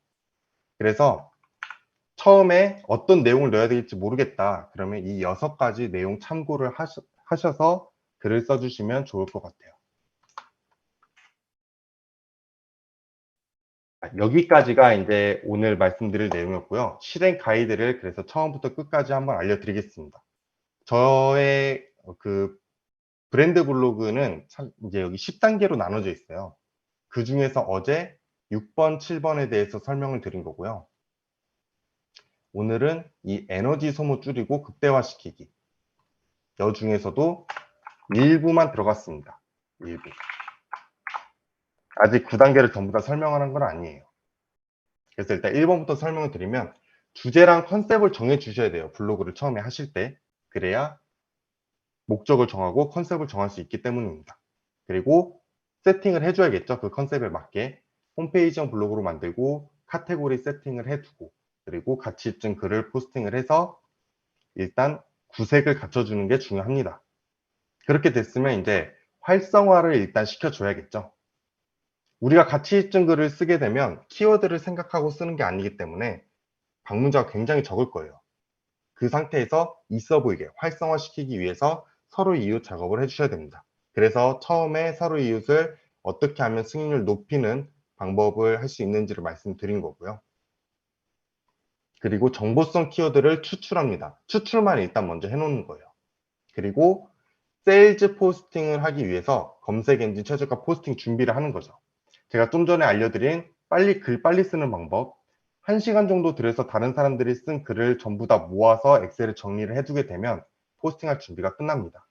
그래서 처음에 어떤 내용을 넣어야 될지 모르겠다. 그러면 이 6가지 내용 참고를 하셔서 글을 써주시면 좋을 것 같아요. 여기까지가 이제 오늘 말씀드릴 내용이었고요. 실행 가이드를 그래서 처음부터 끝까지 한번 알려드리겠습니다. 저의 그 브랜드 블로그는 이제 여기 10단계로 나눠져 있어요. 그 중에서 어제 6번, 7번에 대해서 설명을 드린 거고요. 오늘은 이 에너지 소모 줄이고 극대화시키기. 여 중에서도 일부만 들어갔습니다. 일부. 아직 9단계를 전부 다 설명하는 건 아니에요. 그래서 일단 1번부터 설명을 드리면 주제랑 컨셉을 정해 주셔야 돼요. 블로그를 처음에 하실 때. 그래야 목적을 정하고 컨셉을 정할 수 있기 때문입니다. 그리고 세팅을 해줘야겠죠. 그 컨셉에 맞게 홈페이지형 블로그로 만들고 카테고리 세팅을 해두고 그리고 가치입증 글을 포스팅을 해서 일단 구색을 갖춰주는 게 중요합니다. 그렇게 됐으면 이제 활성화를 일단 시켜줘야겠죠. 우리가 가치입증 글을 쓰게 되면 키워드를 생각하고 쓰는 게 아니기 때문에 방문자가 굉장히 적을 거예요. 그 상태에서 있어 보이게 활성화시키기 위해서 서로 이웃 작업을 해주셔야 됩니다. 그래서 처음에 서로 이웃을 어떻게 하면 승인율 높이는 방법을 할 수 있는지를 말씀드린 거고요. 그리고 정보성 키워드를 추출합니다. 추출만 일단 먼저 해놓는 거예요. 그리고 세일즈 포스팅을 하기 위해서 검색 엔진 최저가 포스팅 준비를 하는 거죠. 제가 좀 전에 알려드린 글 빨리 쓰는 방법, 1시간 정도 들여서 다른 사람들이 쓴 글을 전부 다 모아서 엑셀에 정리를 해두게 되면 포스팅할 준비가 끝납니다.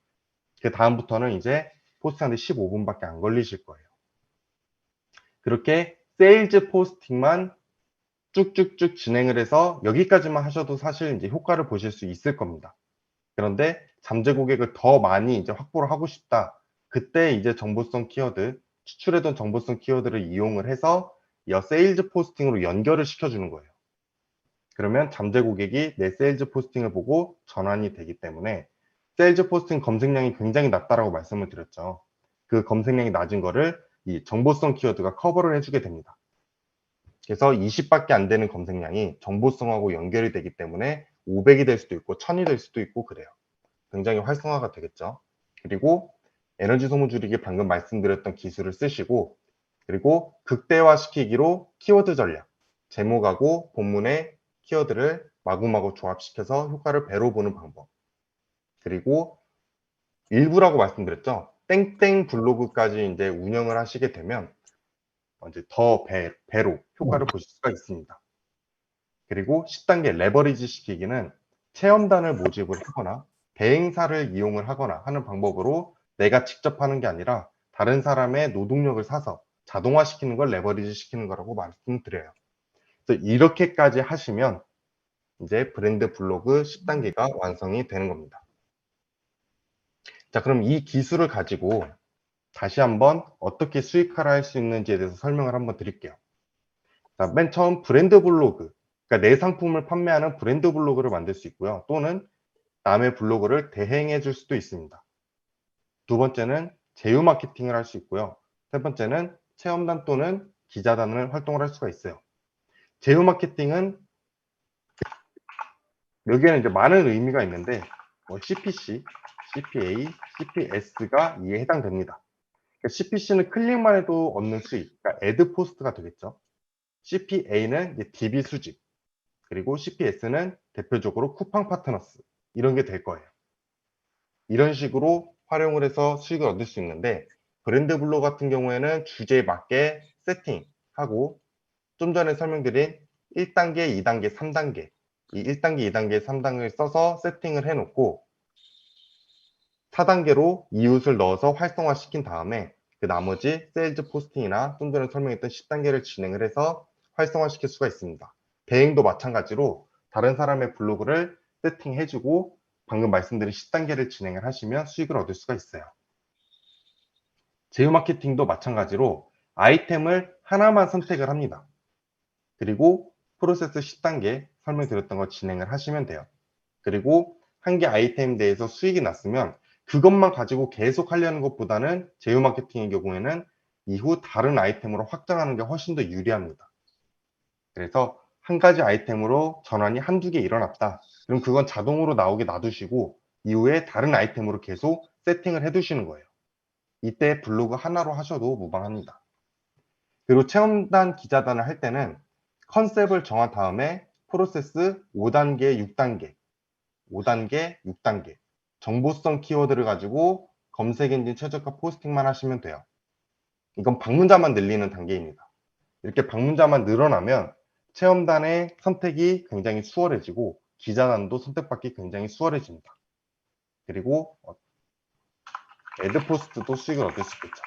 그 다음부터는 이제 포스팅하는데 15분밖에 안 걸리실 거예요. 그렇게 세일즈 포스팅만 쭉쭉쭉 진행을 해서 여기까지만 하셔도 사실 이제 효과를 보실 수 있을 겁니다. 그런데 잠재 고객을 더 많이 이제 확보를 하고 싶다. 그때 이제 정보성 키워드, 추출해둔 정보성 키워드를 이용을 해서 이 세일즈 포스팅으로 연결을 시켜주는 거예요. 그러면 잠재 고객이 내 세일즈 포스팅을 보고 전환이 되기 때문에 세일즈 포스팅 검색량이 굉장히 낮다라고 말씀을 드렸죠. 그 검색량이 낮은 거를 이 정보성 키워드가 커버를 해주게 됩니다. 그래서 20밖에 안 되는 검색량이 정보성하고 연결이 되기 때문에 500이 될 수도 있고 1000이 될 수도 있고 그래요. 굉장히 활성화가 되겠죠. 그리고 에너지 소모 줄이기 방금 말씀드렸던 기술을 쓰시고, 그리고 극대화시키기로 키워드 전략, 제목하고 본문의 키워드를 마구마구 조합시켜서 효과를 배로 보는 방법, 그리고 일부라고 말씀드렸죠. 땡땡 블로그까지 이제 운영을 하시게 되면 이제 더 배로 효과를 보실 수가 있습니다. 그리고 10단계 레버리지 시키기는 체험단을 모집을 하거나 대행사를 이용을 하거나 하는 방법으로 내가 직접 하는 게 아니라 다른 사람의 노동력을 사서 자동화시키는 걸 레버리지 시키는 거라고 말씀드려요. 그래서 이렇게까지 하시면 이제 브랜드 블로그 10단계가 완성이 되는 겁니다. 자, 그럼 이 기술을 가지고 다시 한번 어떻게 수익화를 할 수 있는지에 대해서 설명을 한번 드릴게요. 자, 맨 처음 브랜드 블로그, 그러니까 내 상품을 판매하는 브랜드 블로그를 만들 수 있고요. 또는 남의 블로그를 대행해 줄 수도 있습니다. 두 번째는 제휴 마케팅을 할 수 있고요. 세 번째는 체험단 또는 기자단을 활동을 할 수가 있어요. 제휴 마케팅은 여기에는 이제 많은 의미가 있는데 CPC, CPA, CPS가 이에 해당됩니다. 그러니까 CPC는 클릭만 해도 얻는 수익, 그러니까 애드 포스트가 되겠죠. CPA는 DB 수집, 그리고 CPS는 대표적으로 쿠팡 파트너스, 이런 게 될 거예요. 이런 식으로 활용을 해서 수익을 얻을 수 있는데, 브랜드 블로그 같은 경우에는 주제에 맞게 세팅하고, 좀 전에 설명드린 1단계, 2단계, 3단계, 이 1단계, 2단계, 3단계를 써서 세팅을 해놓고 4단계로 이웃을 넣어서 활성화시킨 다음에 그 나머지 세일즈 포스팅이나 좀 전에 설명했던 10단계를 진행을 해서 활성화시킬 수가 있습니다. 대행도 마찬가지로 다른 사람의 블로그를 세팅해주고 방금 말씀드린 10단계를 진행을 하시면 수익을 얻을 수가 있어요. 제휴 마케팅도 마찬가지로 아이템을 하나만 선택을 합니다. 그리고 프로세스 10단계 설명드렸던 거 진행을 하시면 돼요. 그리고 한 개 아이템에 대해서 수익이 났으면 그것만 가지고 계속 하려는 것보다는 제휴 마케팅의 경우에는 이후 다른 아이템으로 확장하는 게 훨씬 더 유리합니다. 그래서 한 가지 아이템으로 전환이 한두 개 일어났다. 그럼 그건 자동으로 나오게 놔두시고 이후에 다른 아이템으로 계속 세팅을 해두시는 거예요. 이때 블로그 하나로 하셔도 무방합니다. 그리고 체험단 기자단을 할 때는 컨셉을 정한 다음에 프로세스 5단계, 6단계, 5단계, 6단계 정보성 키워드를 가지고 검색 엔진 최저가 포스팅만 하시면 돼요. 이건 방문자만 늘리는 단계입니다. 이렇게 방문자만 늘어나면 체험단의 선택이 굉장히 수월해지고 기자단도 선택받기 굉장히 수월해집니다. 그리고 애드 포스트도 수익을 얻을 수 있겠죠.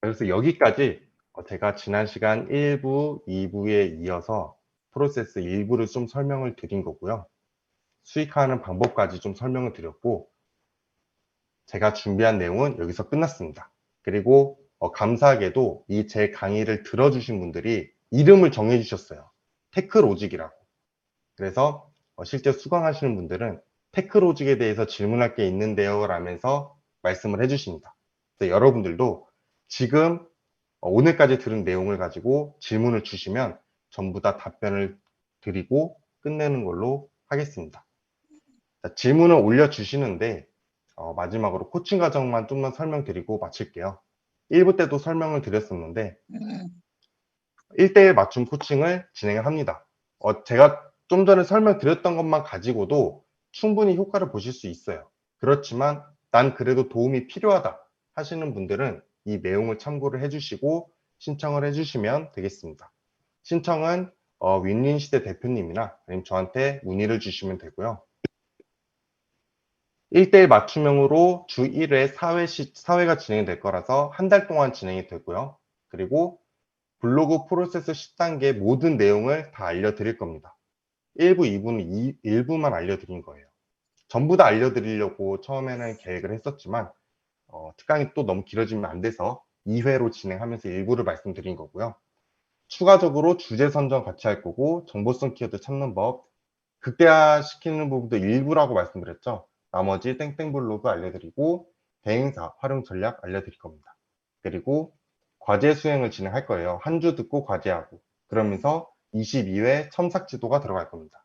그래서 여기까지 제가 지난 시간 1부, 2부에 이어서 프로세스 일부를 좀 설명을 드린 거고요. 수익화하는 방법까지 좀 설명을 드렸고, 제가 준비한 내용은 여기서 끝났습니다. 그리고 감사하게도 이 제 강의를 들어주신 분들이 이름을 정해주셨어요. 테크로직이라고. 그래서 실제 수강하시는 분들은 테크로직에 대해서 질문할 게 있는데요 라면서 말씀을 해주십니다. 그래서 여러분들도 지금 오늘까지 들은 내용을 가지고 질문을 주시면 전부 다 답변을 드리고 끝내는 걸로 하겠습니다. 자, 질문을 올려주시는데 마지막으로 코칭 과정만 좀만 설명드리고 마칠게요. 1부 때도 설명을 드렸었는데 1대1 맞춤 코칭을 진행을 합니다. 제가 좀 전에 설명드렸던 것만 가지고도 충분히 효과를 보실 수 있어요. 그렇지만 난 그래도 도움이 필요하다 하시는 분들은 이 내용을 참고를 해주시고 신청을 해주시면 되겠습니다. 신청은 윈윈시대 대표님이나 아니면 저한테 문의를 주시면 되고요. 1대1 맞춤형으로 주 1회 4회가 진행될 거라서 한 달 동안 진행이 되고요. 그리고 블로그 프로세스 10단계 모든 내용을 다 알려드릴 겁니다. 1부, 2부는 일부만 알려드린 거예요. 전부 다 알려드리려고 처음에는 계획을 했었지만 특강이 또 너무 길어지면 안 돼서 2회로 진행하면서 일부를 말씀드린 거고요. 추가적으로 주제 선정 같이 할 거고 정보성 키워드 찾는 법, 극대화시키는 부분도 일부라고 말씀드렸죠. 나머지 땡땡 블로그 알려드리고 대행사 활용 전략 알려드릴 겁니다. 그리고 과제 수행을 진행할 거예요. 한 주 듣고 과제하고. 그러면서 22회 첨삭지도가 들어갈 겁니다.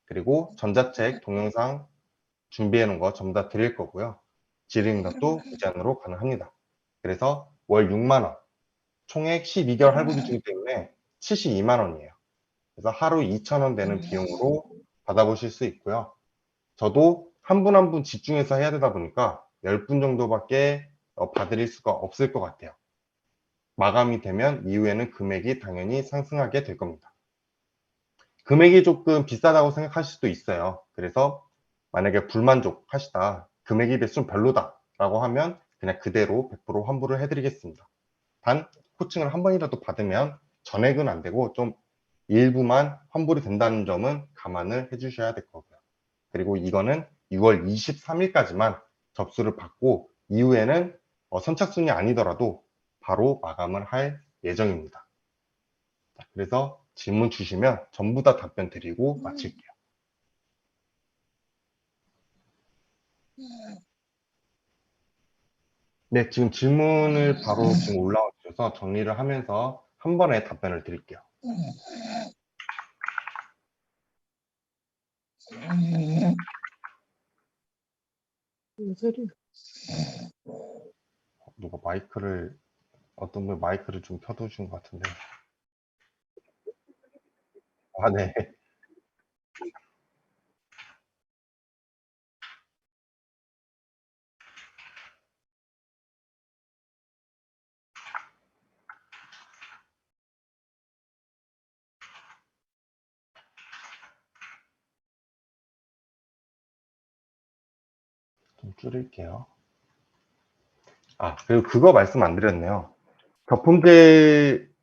그리고 전자책, 동영상 준비해 놓은 거 전부 다 드릴 거고요. 질의응답도 무제한으로 가능합니다. 그래서 월 6만 원, 총액 12개월 할부 기준이기 때문에 72만 원이에요. 그래서 하루 2,000원 되는 비용으로 받아보실 수 있고요. 저도 한 분 한 분 집중해서 해야 되다 보니까 10분 정도밖에 봐드릴 수가 없을 것 같아요. 마감이 되면 이후에는 금액이 당연히 상승하게 될 겁니다. 금액이 조금 비싸다고 생각하실 수도 있어요. 그래서 만약에 불만족하시다, 금액이 좀 별로다 라고 하면 그냥 그대로 100% 환불을 해드리겠습니다. 단 코칭을 한 번이라도 받으면 전액은 안 되고 좀 일부만 환불이 된다는 점은 감안을 해주셔야 될 거고요. 그리고 이거는 6월 23일까지만 접수를 받고 이후에는 선착순이 아니더라도 바로 마감을 할 예정입니다. 그래서 질문 주시면 전부 다 답변 드리고 마칠게요. 네, 지금 질문을 바로 지금 올라와 주셔서 정리를 하면서 한 번에 답변을 드릴게요. 누가 마이크를, 어떤 분 마이크를 좀 켜두신 것 같은데. 아, 네. 좀 줄일게요. 아, 그리고 그거 말씀 안 드렸네요. 저품질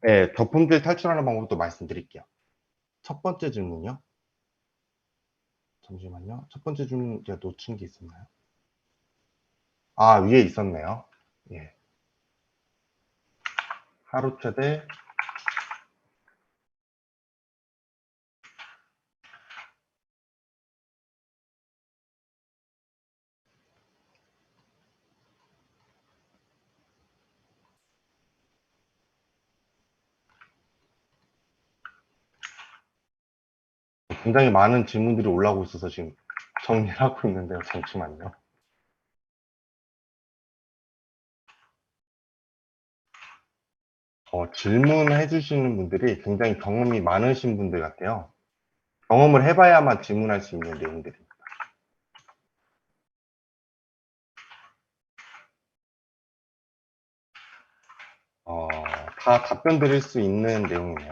탈출하는 방법도 말씀드릴게요. 첫 번째 질문이요. 잠시만요. 첫 번째 질문 제가 놓친 게 있었나요? 아, 위에 있었네요. 예. 하루 최대 굉장히 많은 질문들이 올라오고 있어서 지금 정리를 하고 있는데요. 잠시만요. 질문해 주시는 분들이 굉장히 경험이 많으신 분들 같아요. 경험을 해봐야만 질문할 수 있는 내용들입니다. 다 답변 드릴 수 있는 내용이네요.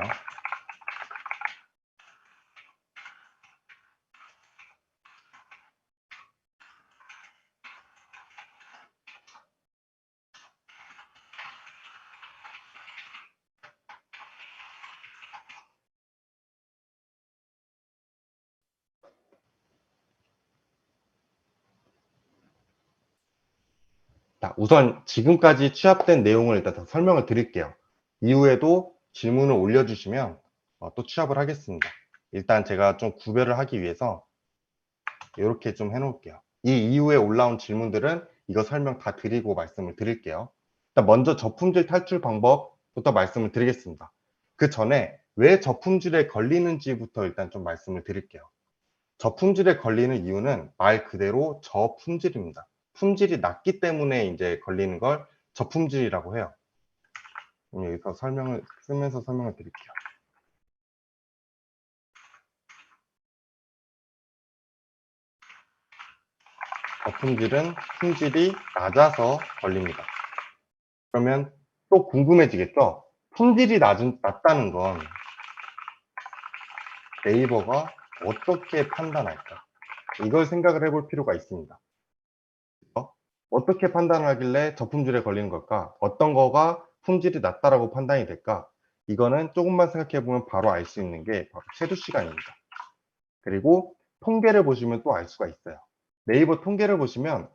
자, 우선 지금까지 취합된 내용을 일단 다 설명을 드릴게요. 이후에도 질문을 올려주시면 또 취합을 하겠습니다. 일단 제가 좀 구별을 하기 위해서 이렇게 좀 해놓을게요. 이 이후에 올라온 질문들은 이거 설명 다 드리고 말씀을 드릴게요. 일단 먼저 저품질 탈출 방법부터 말씀을 드리겠습니다. 그 전에 왜 저품질에 걸리는지부터 일단 좀 말씀을 드릴게요. 저품질에 걸리는 이유는 말 그대로 저품질입니다. 품질이 낮기 때문에 이제 걸리는 걸 저품질이라고 해요. 여기서 설명을 쓰면서 설명을 드릴게요. 저품질은 품질이 낮아서 걸립니다. 그러면 또 궁금해지겠죠? 품질이 낮다는 건 네이버가 어떻게 판단할까? 이걸 생각을 해볼 필요가 있습니다. 어떻게 판단하길래 저품질에 걸리는 걸까? 어떤 거가 품질이 낮다라고 판단이 될까? 이거는 조금만 생각해 보면 바로 알 수 있는 게 바로 체류 시간입니다. 그리고 통계를 보시면 또 알 수가 있어요. 네이버 통계를 보시면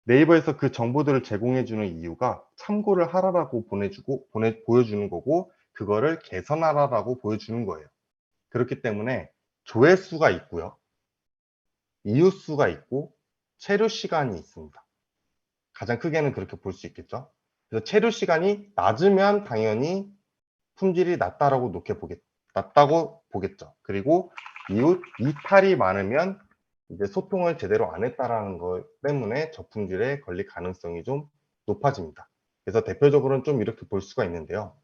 네이버에서 그 정보들을 제공해 주는 이유가 참고를 하라라고 보여주는 거고, 그거를 개선하라라고 보여주는 거예요. 그렇기 때문에 조회수가 있고요, 이웃수가 있고, 체류 시간이 있습니다. 가장 크게는 그렇게 볼 수 있겠죠. 그래서 체류 시간이 낮으면 당연히 품질이 낮다고 보겠죠. 그리고 이웃 이탈이 많으면 이제 소통을 제대로 안 했다라는 것 때문에 저품질에 걸릴 가능성이 좀 높아집니다. 그래서 대표적으로는 좀 이렇게 볼 수가 있는데요.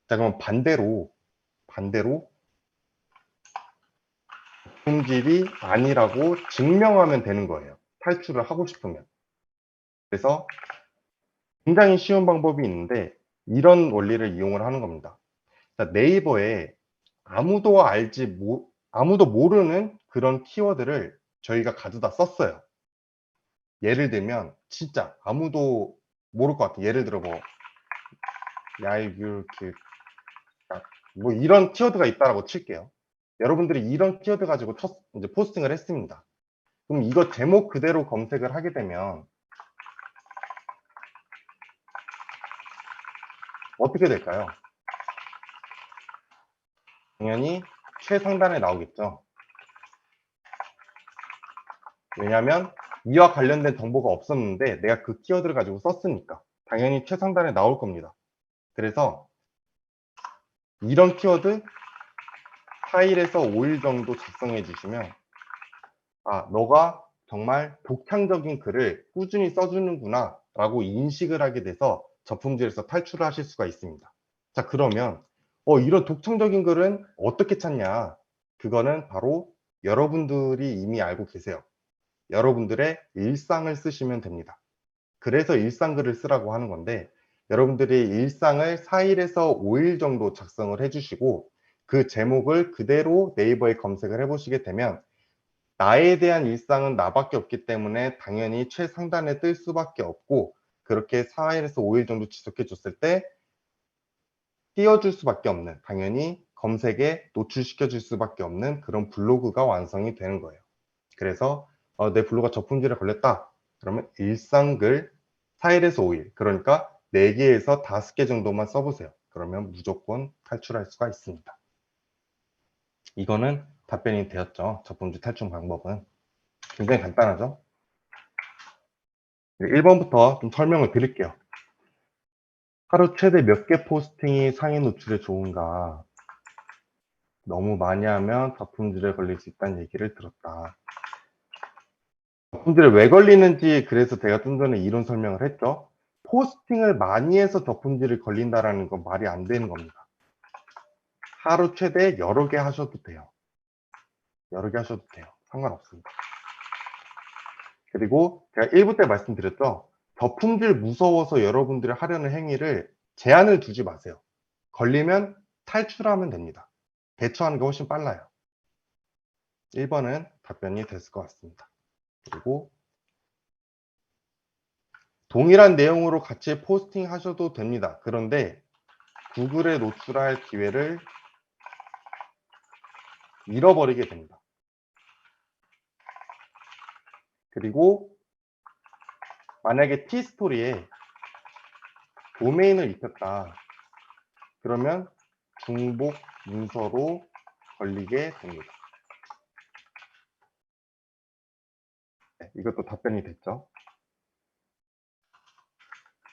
자, 그럼 반대로 저품질이 아니라고 증명하면 되는 거예요. 탈출을 하고 싶으면. 그래서 굉장히 쉬운 방법이 있는데 이런 원리를 이용을 하는 겁니다. 자, 네이버에 아무도 모르는 그런 키워드를 저희가 가져다 썼어요. 예를 들면 진짜 아무도 모를 것 같아요. 예를 들어 뭐 얄귤 뭐 이런 키워드가 있다라고 칠게요. 여러분들이 이런 키워드 가지고 이제 포스팅을 했습니다. 그럼 이거 제목 그대로 검색을 하게 되면 어떻게 될까요? 당연히 최상단에 나오겠죠. 왜냐하면 이와 관련된 정보가 없었는데 내가 그 키워드를 가지고 썼으니까 당연히 최상단에 나올 겁니다. 그래서 이런 키워드 4일에서 5일 정도 작성해 주시면 너가 정말 독창적인 글을 꾸준히 써주는구나 라고 인식을 하게 돼서 저품질에서 탈출을 하실 수가 있습니다. 자, 그러면 이런 독창적인 글은 어떻게 찾냐? 그거는 바로 여러분들이 이미 알고 계세요. 여러분들의 일상을 쓰시면 됩니다. 그래서 일상글을 쓰라고 하는 건데 여러분들이 일상을 4일에서 5일 정도 작성을 해주시고 그 제목을 그대로 네이버에 검색을 해보시게 되면 나에 대한 일상은 나밖에 없기 때문에 당연히 최상단에 뜰 수밖에 없고 그렇게 4일에서 5일 정도 지속해 줬을 때 띄워줄 수밖에 없는 당연히 검색에 노출시켜 줄 수밖에 없는 그런 블로그가 완성이 되는 거예요. 그래서 내 블로그가 저품질에 걸렸다. 그러면 일상글 4일에서 5일 그러니까 4개에서 5개 정도만 써보세요. 그러면 무조건 탈출할 수가 있습니다. 이거는 답변이 되었죠. 저품질 탈출 방법은 굉장히 간단하죠. 1번부터 좀 설명을 드릴게요. 하루 최대 몇 개 포스팅이 상위 노출에 좋은가? 너무 많이 하면 저품질에 걸릴 수 있다는 얘기를 들었다. 저품질에 왜 걸리는지 그래서 제가 좀 전에 이론 설명을 했죠. 포스팅을 많이 해서 저품질이 걸린다라는 건 말이 안 되는 겁니다. 하루 최대 여러 개 하셔도 돼요. 여러 개 하셔도 돼요. 상관없습니다. 그리고 제가 1부 때 말씀드렸죠. 저품질 무서워서 여러분들이 하려는 행위를 제한을 두지 마세요. 걸리면 탈출하면 됩니다. 대처하는 게 훨씬 빨라요. 1번은 답변이 됐을 것 같습니다. 그리고 동일한 내용으로 같이 포스팅 하셔도 됩니다. 그런데 구글에 노출할 기회를 잃어버리게 됩니다. 그리고 만약에 T스토리에 도메인을 입혔다. 그러면 중복 문서로 걸리게 됩니다. 네, 이것도 답변이 됐죠.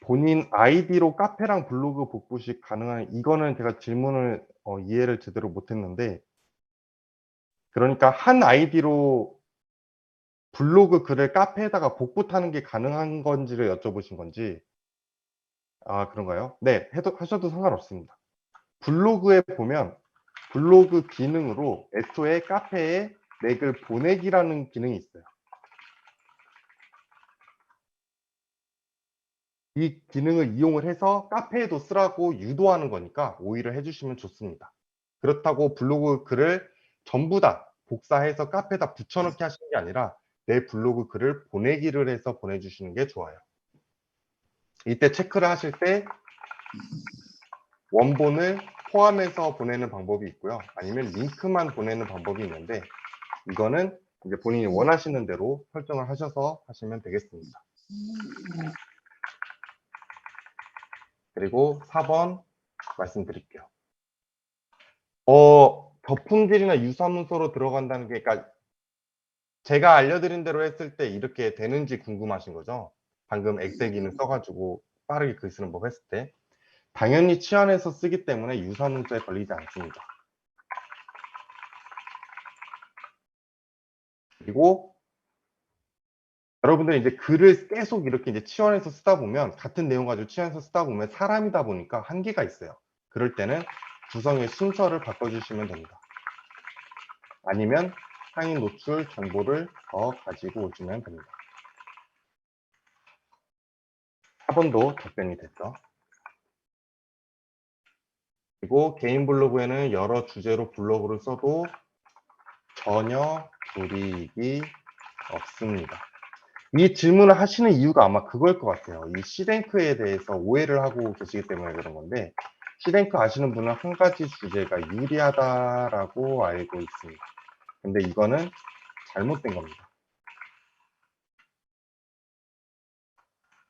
본인 아이디로 카페랑 블로그 복붙이 가능한 이거는 제가 질문을 이해를 제대로 못했는데 그러니까 한 아이디로 블로그 글을 카페에다가 복붙하는 게 가능한 건지를 여쭤보신 건지 그런가요? 네, 하셔도 상관없습니다. 블로그에 보면 블로그 기능으로 애초에 카페에 내 글 보내기라는 기능이 있어요. 이 기능을 이용을 해서 카페에도 쓰라고 유도하는 거니까 오히려 해주시면 좋습니다. 그렇다고 블로그 글을 전부 다 복사해서 카페에다 붙여넣기 하시는 게 아니라 내 블로그 글을 보내기를 해서 보내주시는 게 좋아요. 이때 체크를 하실 때 원본을 포함해서 보내는 방법이 있고요. 아니면 링크만 보내는 방법이 있는데 이거는 이제 본인이 원하시는 대로 설정을 하셔서 하시면 되겠습니다. 그리고 4번 말씀드릴게요. 저품질이나 유사문서로 들어간다는 게, 그러니까 제가 알려드린 대로 했을 때 이렇게 되는지 궁금하신 거죠? 방금 엑셀 기능 써가지고 빠르게 글 쓰는 법 했을 때 당연히 치환해서 쓰기 때문에 유사 문자에 걸리지 않습니다. 그리고 여러분들이 이제 글을 계속 이렇게 이제 치환해서 쓰다 보면 같은 내용 가지고 치환해서 쓰다 보면 사람이다 보니까 한계가 있어요. 그럴 때는 구성의 순서를 바꿔주시면 됩니다. 아니면 상위 노출 정보를 더 가지고 오시면 됩니다. 4번도 답변이 됐죠. 그리고 개인 블로그에는 여러 주제로 블로그를 써도 전혀 불이익이 없습니다. 이 질문을 하시는 이유가 아마 그걸 것 같아요. 이 C랭크에 대해서 오해를 하고 계시기 때문에 그런 건데, C랭크 아시는 분은 한 가지 주제가 유리하다라고 알고 있습니다. 근데 이거는 잘못된 겁니다.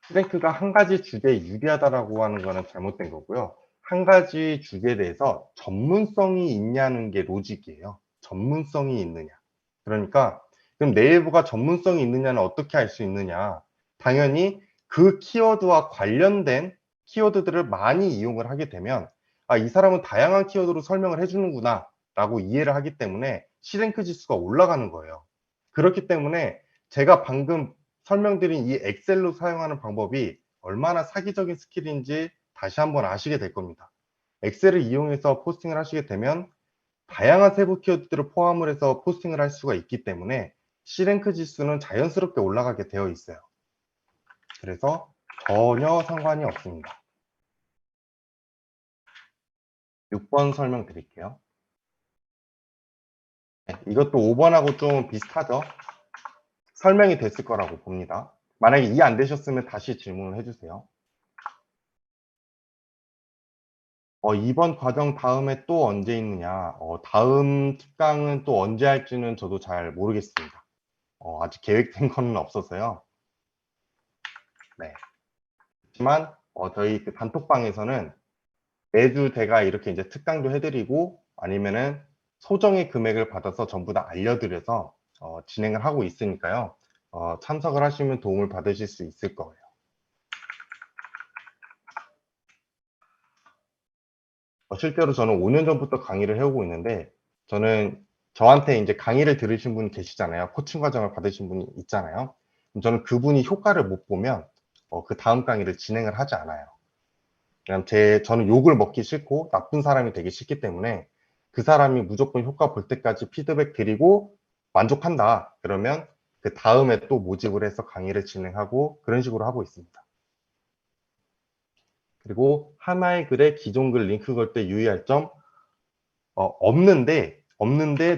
C랭크가 한 가지 주제에 유리하다라고 하는 거는 잘못된 거고요. 한 가지 주제에 대해서 전문성이 있냐는 게 로직이에요. 전문성이 있느냐. 그러니까 그럼 네이버가 전문성이 있느냐는 어떻게 알 수 있느냐. 당연히 그 키워드와 관련된 키워드들을 많이 이용을 하게 되면 아, 이 사람은 다양한 키워드로 설명을 해주는구나 라고 이해를 하기 때문에 C랭크 지수가 올라가는 거예요. 그렇기 때문에 제가 방금 설명드린 이 엑셀로 사용하는 방법이 얼마나 사기적인 스킬인지 다시 한번 아시게 될 겁니다. 엑셀을 이용해서 포스팅을 하시게 되면 다양한 세부 키워드들을 포함을 해서 포스팅을 할 수가 있기 때문에 C랭크 지수는 자연스럽게 올라가게 되어 있어요. 그래서 전혀 상관이 없습니다. 6번 설명드릴게요. 네, 이것도 5번하고 좀 비슷하죠? 설명이 됐을 거라고 봅니다. 만약에 이해 안 되셨으면 다시 질문을 해주세요. 이번 과정 다음에 또 언제 있느냐? 다음 특강은 또 언제 할지는 저도 잘 모르겠습니다. 아직 계획된 건 없어서요. 네. 하지만 저희 그 단톡방에서는 매주 제가 이렇게 이제 특강도 해드리고 아니면은 소정의 금액을 받아서 전부 다 알려드려서 진행을 하고 있으니까요. 참석을 하시면 도움을 받으실 수 있을 거예요. 실제로 저는 5년 전부터 강의를 해오고 있는데 저는 저한테 이제 강의를 들으신 분이 계시잖아요. 코칭 과정을 받으신 분이 있잖아요. 저는 그분이 효과를 못 보면 그 다음 강의를 진행을 하지 않아요. 그냥 저는 욕을 먹기 싫고 나쁜 사람이 되기 싫기 때문에 그 사람이 무조건 효과 볼 때까지 피드백 드리고 만족한다. 그러면 그 다음에 또 모집을 해서 강의를 진행하고 그런 식으로 하고 있습니다. 그리고 하나의 글에 기존 글 링크 걸 때 유의할 점 없는데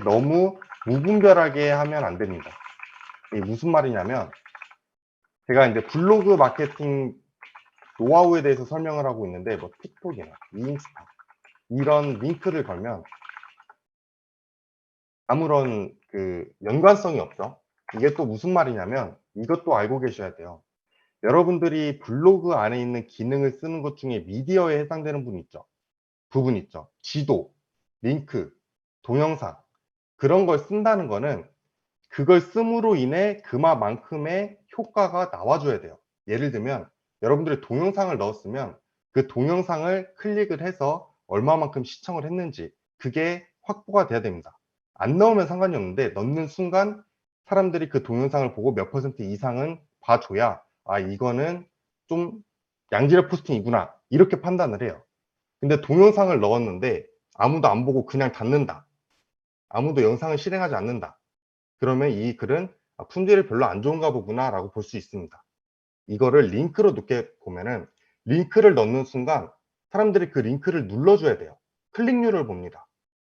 너무 무분별하게 하면 안 됩니다. 이게 무슨 말이냐면 제가 이제 블로그 마케팅 노하우에 대해서 설명을 하고 있는데 뭐 틱톡이나 인스타 이런 링크를 걸면 아무런 그 연관성이 없죠. 이게 또 무슨 말이냐면 이것도 알고 계셔야 돼요. 여러분들이 블로그 안에 있는 기능을 쓰는 것 중에 미디어에 해당되는 부분 있죠. 지도, 링크, 동영상 그런 걸 쓴다는 거는 그걸 씀으로 인해 그만큼의 효과가 나와줘야 돼요. 예를 들면 여러분들이 동영상을 넣었으면 그 동영상을 클릭을 해서 얼마만큼 시청을 했는지 그게 확보가 돼야 됩니다. 안 넣으면 상관이 없는데 넣는 순간 사람들이 그 동영상을 보고 몇 퍼센트 이상은 봐줘야 아 이거는 좀 양질의 포스팅이구나 이렇게 판단을 해요. 근데 동영상을 넣었는데 아무도 안 보고 그냥 닫는다. 아무도 영상을 실행하지 않는다. 그러면 이 글은 품질이 별로 안 좋은가 보구나 라고 볼 수 있습니다. 이거를 링크로 놓게 보면은 링크를 넣는 순간 사람들이 그 링크를 눌러줘야 돼요. 클릭률을 봅니다.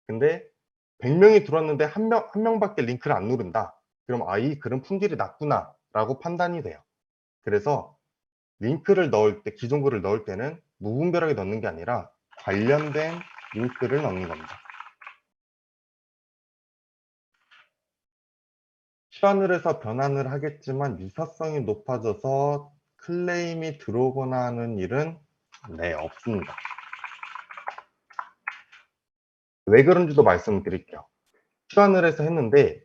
근데 100명이 들어왔는데 한 명밖에 링크를 안 누른다. 그럼 이 글은 품질이 낮구나 라고 판단이 돼요. 그래서 링크를 넣을 때, 기존 글을 넣을 때는 무분별하게 넣는 게 아니라 관련된 링크를 넣는 겁니다. 시간을 해서 변환을 하겠지만 유사성이 높아져서 클레임이 들어오거나 하는 일은 없습니다. 왜 그런지도 말씀드릴게요. 시간을 해서 했는데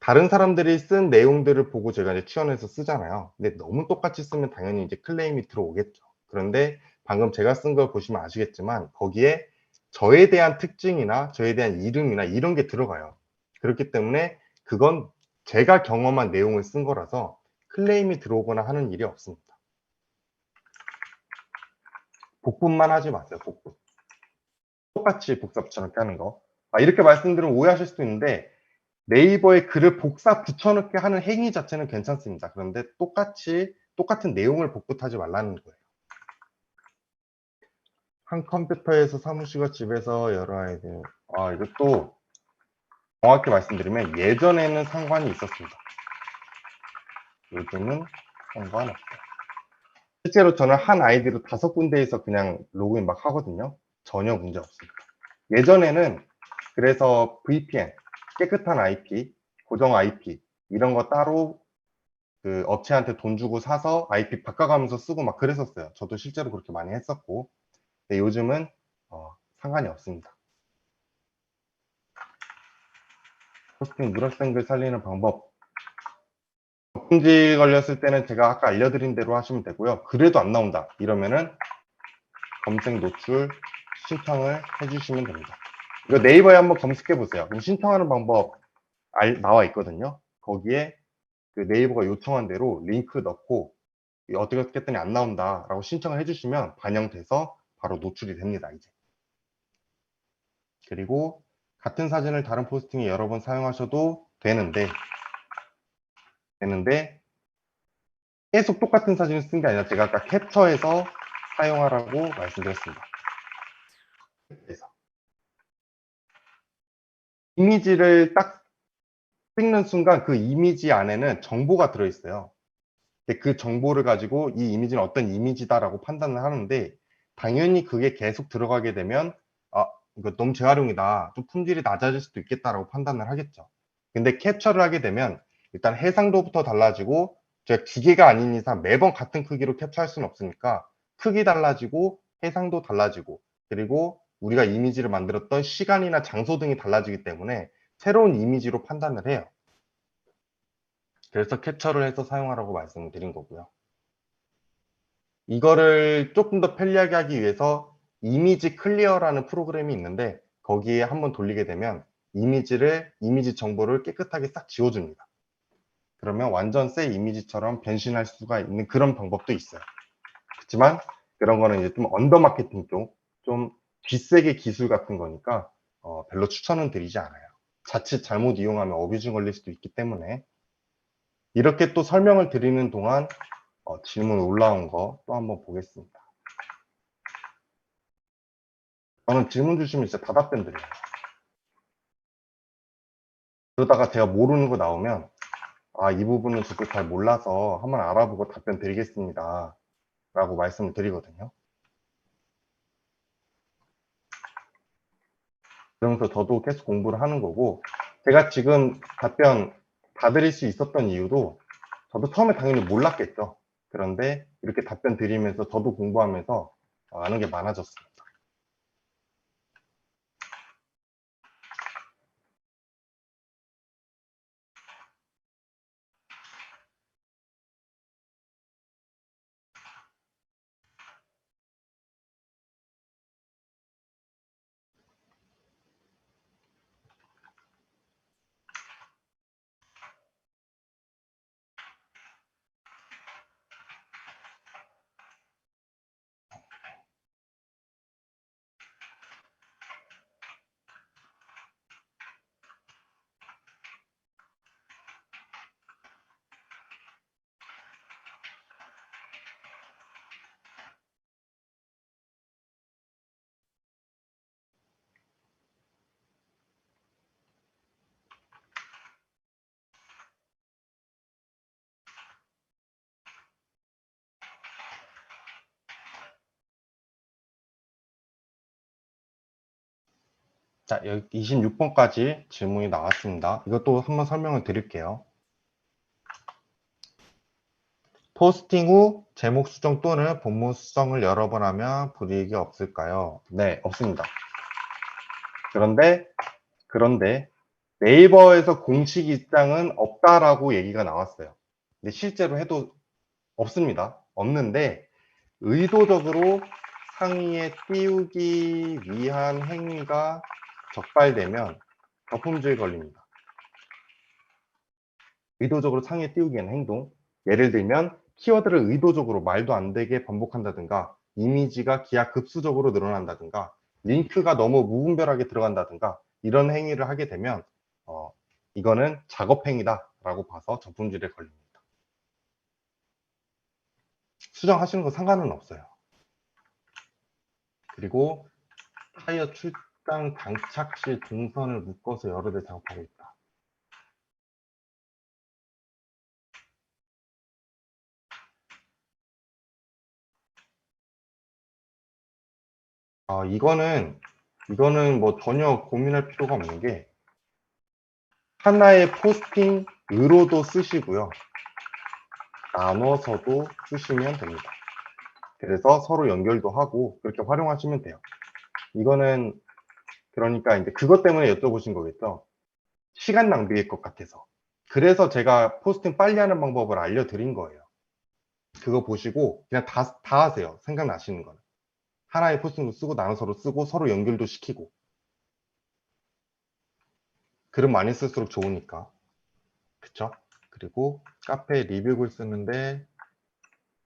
다른 사람들이 쓴 내용들을 보고 제가 이제 취원해서 쓰잖아요. 근데 너무 똑같이 쓰면 당연히 이제 클레임이 들어오겠죠. 그런데 방금 제가 쓴 걸 보시면 아시겠지만 거기에 저에 대한 특징이나 저에 대한 이름이나 이런 게 들어가요. 그렇기 때문에 그건 제가 경험한 내용을 쓴 거라서 클레임이 들어오거나 하는 일이 없습니다. 복붙만 하지 마세요. 복붙. 똑같이 복사 붙여넣기 하는 거. 이렇게 말씀드리면 오해하실 수도 있는데 네이버에 글을 복사 붙여넣기 하는 행위 자체는 괜찮습니다. 그런데 똑같은 내용을 복붙하지 말라는 거예요. 한 컴퓨터에서 사무실과 집에서 여러 아이들. 이것도 정확히 말씀드리면 예전에는 상관이 있었습니다. 요즘은 상관없어요. 실제로 저는 한 아이디로 5군데에서 그냥 로그인 막 하거든요. 전혀 문제 없습니다. 예전에는 그래서 VPN, 깨끗한 IP, 고정 IP 이런 거 따로 그 업체한테 돈 주고 사서 IP 바꿔가면서 쓰고 막 그랬었어요. 저도 실제로 그렇게 많이 했었고. 근데 요즘은 상관이 없습니다. 호스팅 누락된 글 살리는 방법. 금지 걸렸을 때는 제가 아까 알려드린 대로 하시면 되고요. 그래도 안 나온다 이러면은 검색 노출 신청을 해주시면 됩니다. 이거 네이버에 한번 검색해 보세요. 그럼 신청하는 방법 나와 있거든요. 거기에 그 네이버가 요청한 대로 링크 넣고 어떻게 했더니 안 나온다라고 신청을 해주시면 반영돼서 바로 노출이 됩니다. 이제. 그리고 같은 사진을 다른 포스팅에 여러 번 사용하셔도 되는데 계속 똑같은 사진을 쓴 게 아니라 제가 아까 캡처해서 사용하라고 말씀드렸습니다. 그래서 이미지를 딱 찍는 순간 그 이미지 안에는 정보가 들어있어요. 그 정보를 가지고 이 이미지는 어떤 이미지다라고 판단을 하는데 당연히 그게 계속 들어가게 되면 이거 너무 재활용이다. 좀 품질이 낮아질 수도 있겠다라고 판단을 하겠죠. 근데 캡처를 하게 되면 일단 해상도부터 달라지고 제가 기계가 아닌 이상 매번 같은 크기로 캡처할 수는 없으니까 크기 달라지고 해상도 달라지고 그리고 우리가 이미지를 만들었던 시간이나 장소 등이 달라지기 때문에 새로운 이미지로 판단을 해요. 그래서 캡처를 해서 사용하라고 말씀을 드린 거고요. 이거를 조금 더 편리하게 하기 위해서 이미지 클리어라는 프로그램이 있는데 거기에 한번 돌리게 되면 이미지 정보를 깨끗하게 싹 지워줍니다. 그러면 완전 새 이미지처럼 변신할 수가 있는 그런 방법도 있어요. 그렇지만 그런 거는 이제 좀 언더 마케팅 쪽, 좀 뒷세계 기술 같은 거니까 별로 추천은 드리지 않아요. 자칫 잘못 이용하면 어뷰징 걸릴 수도 있기 때문에 이렇게 또 설명을 드리는 동안 질문 올라온 거 또 한번 보겠습니다. 저는 질문 주시면 진짜 다 답변 드려요. 그러다가 제가 모르는 거 나오면 이 부분은 저도 잘 몰라서 한번 알아보고 답변 드리겠습니다. 라고 말씀을 드리거든요. 그러면서 저도 계속 공부를 하는 거고 제가 지금 답변 다 드릴 수 있었던 이유도 저도 처음에 당연히 몰랐겠죠. 그런데 이렇게 답변 드리면서 저도 공부하면서 아는 게 많아졌습니다. 자, 여기 26번까지 질문이 나왔습니다. 이것도 한번 설명을 드릴게요. 포스팅 후 제목 수정 또는 본문 수정을 여러 번 하면 불이익이 없을까요? 네, 없습니다. 그런데 네이버에서 공식 입장은 없다라고 얘기가 나왔어요. 근데 실제로 해도 없습니다. 없는데 의도적으로 상위에 띄우기 위한 행위가 적발되면 저품주에 걸립니다. 의도적으로 상위에 띄우기 위한 행동. 예를 들면 키워드를 의도적으로 말도 안 되게 반복한다든가, 이미지가 기하급수적으로 늘어난다든가, 링크가 너무 무분별하게 들어간다든가, 이런 행위를 하게 되면 이거는 작업행위다라고 봐서 저품질에 걸립니다. 수정하시는 거 상관은 없어요. 그리고 타이어 출장 장착 시 동선을 묶어서 여러 대 작업하고 있다. 이거는 뭐 전혀 고민할 필요가 없는 게, 하나의 포스팅으로도 쓰시고요. 나눠서도 쓰시면 됩니다. 그래서 서로 연결도 하고 그렇게 활용하시면 돼요. 이거는 그러니까 이제 그것 때문에 여쭤보신 거겠죠. 시간 낭비일 것 같아서. 그래서 제가 포스팅 빨리 하는 방법을 알려드린 거예요. 그거 보시고 그냥 다 하세요. 생각나시는 거는. 하나의 포스팅도 쓰고 나눠서로 쓰고 서로 연결도 시키고. 글 많이 쓸수록 좋으니까. 그쵸? 그리고 카페 리뷰글 쓰는데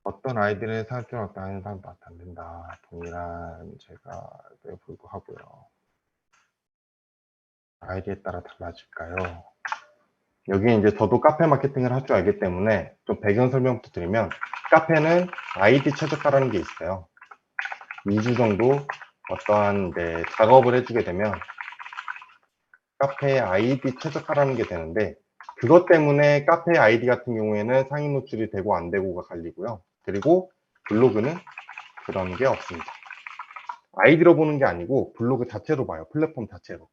어떤 아이디를 사용할 어떤 아이디를 사용하면 안 된다. 동일한 제가 불구하고요. 아이디에 따라 달라질까요? 여기 이제 저도 카페 마케팅을 할 줄 알기 때문에 좀 배경 설명부터 드리면, 카페는 아이디 최적화라는 게 있어요. 2주 정도 어떠한 이제 작업을 해주게 되면 카페 아이디 최적화라는 게 되는데, 그것 때문에 카페 아이디 같은 경우에는 상위 노출이 되고 안 되고가 갈리고요. 그리고 블로그는 그런 게 없습니다. 아이디로 보는 게 아니고 블로그 자체로 봐요. 플랫폼 자체로.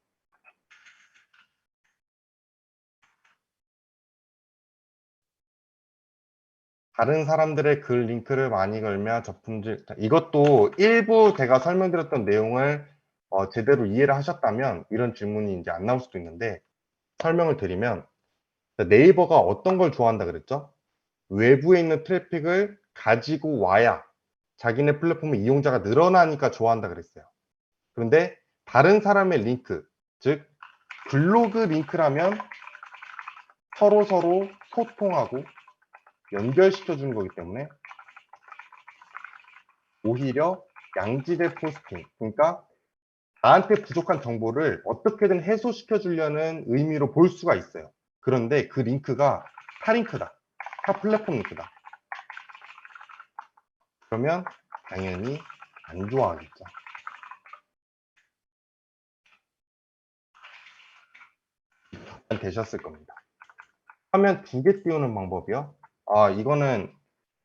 다른 사람들의 글 링크를 많이 걸면 저품질, 이것도 일부 제가 설명드렸던 내용을 제대로 이해를 하셨다면 이런 질문이 이제 안 나올 수도 있는데, 설명을 드리면, 네이버가 어떤 걸 좋아한다 그랬죠? 외부에 있는 트래픽을 가지고 와야 자기네 플랫폼의 이용자가 늘어나니까 좋아한다 그랬어요. 그런데 다른 사람의 링크, 즉 블로그 링크라면 서로 소통하고 연결시켜 주는 거기 때문에 오히려 양질의 포스팅, 그러니까 나한테 부족한 정보를 어떻게든 해소시켜 주려는 의미로 볼 수가 있어요. 그런데 그 링크가 타 링크다, 타 플랫폼 링크다. 그러면 당연히 안 좋아하겠죠. 되셨을 겁니다. 화면 2개 띄우는 방법이요. 이거는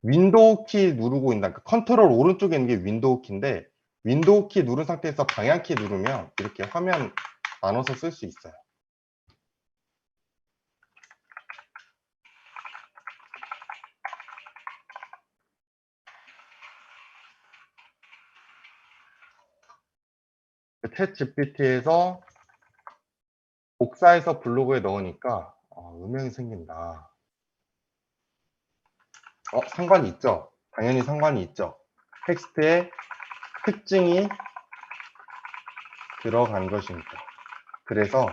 윈도우 키 누르고 있는, 그러니까 컨트롤 오른쪽에 있는 게 윈도우 키인데, 윈도우 키 누른 상태에서 방향 키 누르면 이렇게 화면 나눠서 쓸 수 있어요. 챗 GPT에서 복사해서 블로그에 넣으니까 음영이 생긴다. 상관이 있죠. 당연히 상관이 있죠. 텍스트에 특징이 들어간 것이니까. 그래서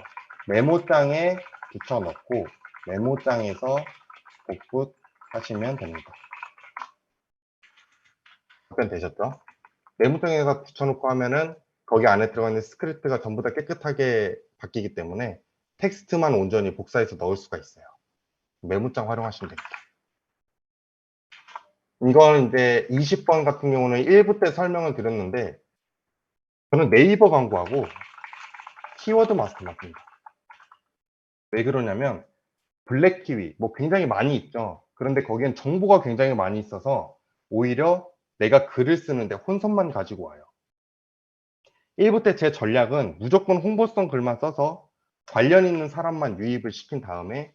메모장에 붙여넣고 메모장에서 복붙하시면 됩니다. 답변되셨죠? 메모장에서 붙여놓고 하면은 거기 안에 들어가 있는 스크립트가 전부 다 깨끗하게 바뀌기 때문에 텍스트만 온전히 복사해서 넣을 수가 있어요. 메모장 활용하시면 됩니다. 이건 이제 20번 같은 경우는 1부 때 설명을 드렸는데, 저는 네이버 광고하고 키워드 마스터 맡깁니다. 왜 그러냐면 블랙키위 뭐 굉장히 많이 있죠. 그런데 거기엔 정보가 굉장히 많이 있어서 오히려 내가 글을 쓰는데 혼선만 가지고 와요. 1부 때 제 전략은 무조건 홍보성 글만 써서 관련 있는 사람만 유입을 시킨 다음에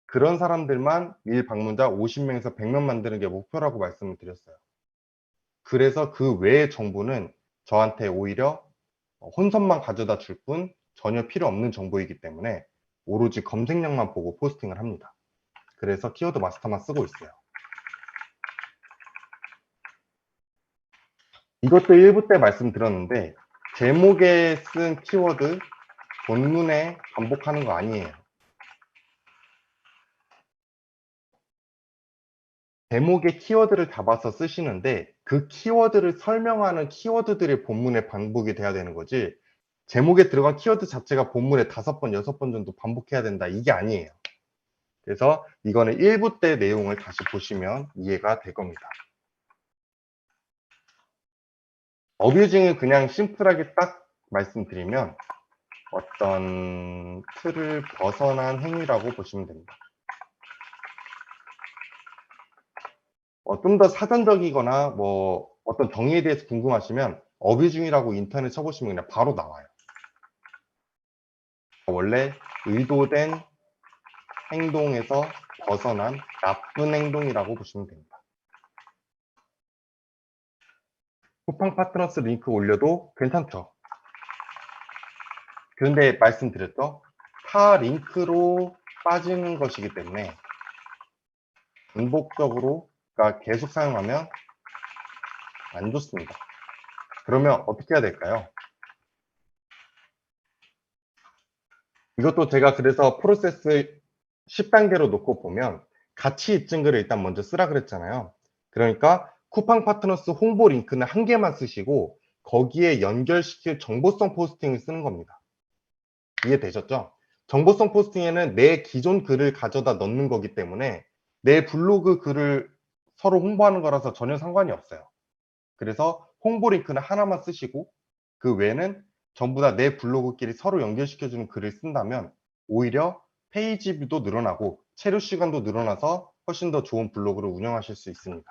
그런 사람들만 일 방문자 50명에서 100명 만드는 게 목표라고 말씀을 드렸어요. 그래서 그 외의 정보는 저한테 오히려 혼선만 가져다 줄 뿐 전혀 필요 없는 정보이기 때문에 오로지 검색량만 보고 포스팅을 합니다. 그래서 키워드 마스터만 쓰고 있어요. 이것도 일부 때 말씀드렸는데 제목에 쓴 키워드 본문에 반복하는 거 아니에요. 제목에 키워드를 잡아서 쓰시는데 그 키워드를 설명하는 키워드들이 본문에 반복이 돼야 되는 거지, 제목에 들어간 키워드 자체가 본문에 5번, 6번 정도 반복해야 된다, 이게 아니에요. 그래서 이거는 1부 때 내용을 다시 보시면 이해가 될 겁니다. 어뷰징을 그냥 심플하게 딱 말씀드리면 어떤 틀을 벗어난 행위라고 보시면 됩니다. 좀 더 사전적이거나 뭐 어떤 정의에 대해서 궁금하시면 어뷰징이라고 인터넷 쳐보시면 그냥 바로 나와요. 원래 의도된 행동에서 벗어난 나쁜 행동이라고 보시면 됩니다. 쿠팡 파트너스 링크 올려도 괜찮죠? 그런데 말씀드렸죠? 타 링크로 빠지는 것이기 때문에 반복적으로, 그러니까 계속 사용하면 안 좋습니다. 그러면 어떻게 해야 될까요? 이것도 제가 그래서 프로세스 10단계로 놓고 보면 가치 입증글을 일단 먼저 쓰라 그랬잖아요. 그러니까 쿠팡 파트너스 홍보 링크는 한 개만 쓰시고 거기에 연결시킬 정보성 포스팅을 쓰는 겁니다. 이해되셨죠? 정보성 포스팅에는 내 기존 글을 가져다 넣는 거기 때문에 내 블로그 글을 서로 홍보하는 거라서 전혀 상관이 없어요. 그래서 홍보 링크는 하나만 쓰시고 그 외에는 전부 다 내 블로그끼리 서로 연결시켜주는 글을 쓴다면 오히려 페이지 뷰도 늘어나고 체류 시간도 늘어나서 훨씬 더 좋은 블로그를 운영하실 수 있습니다.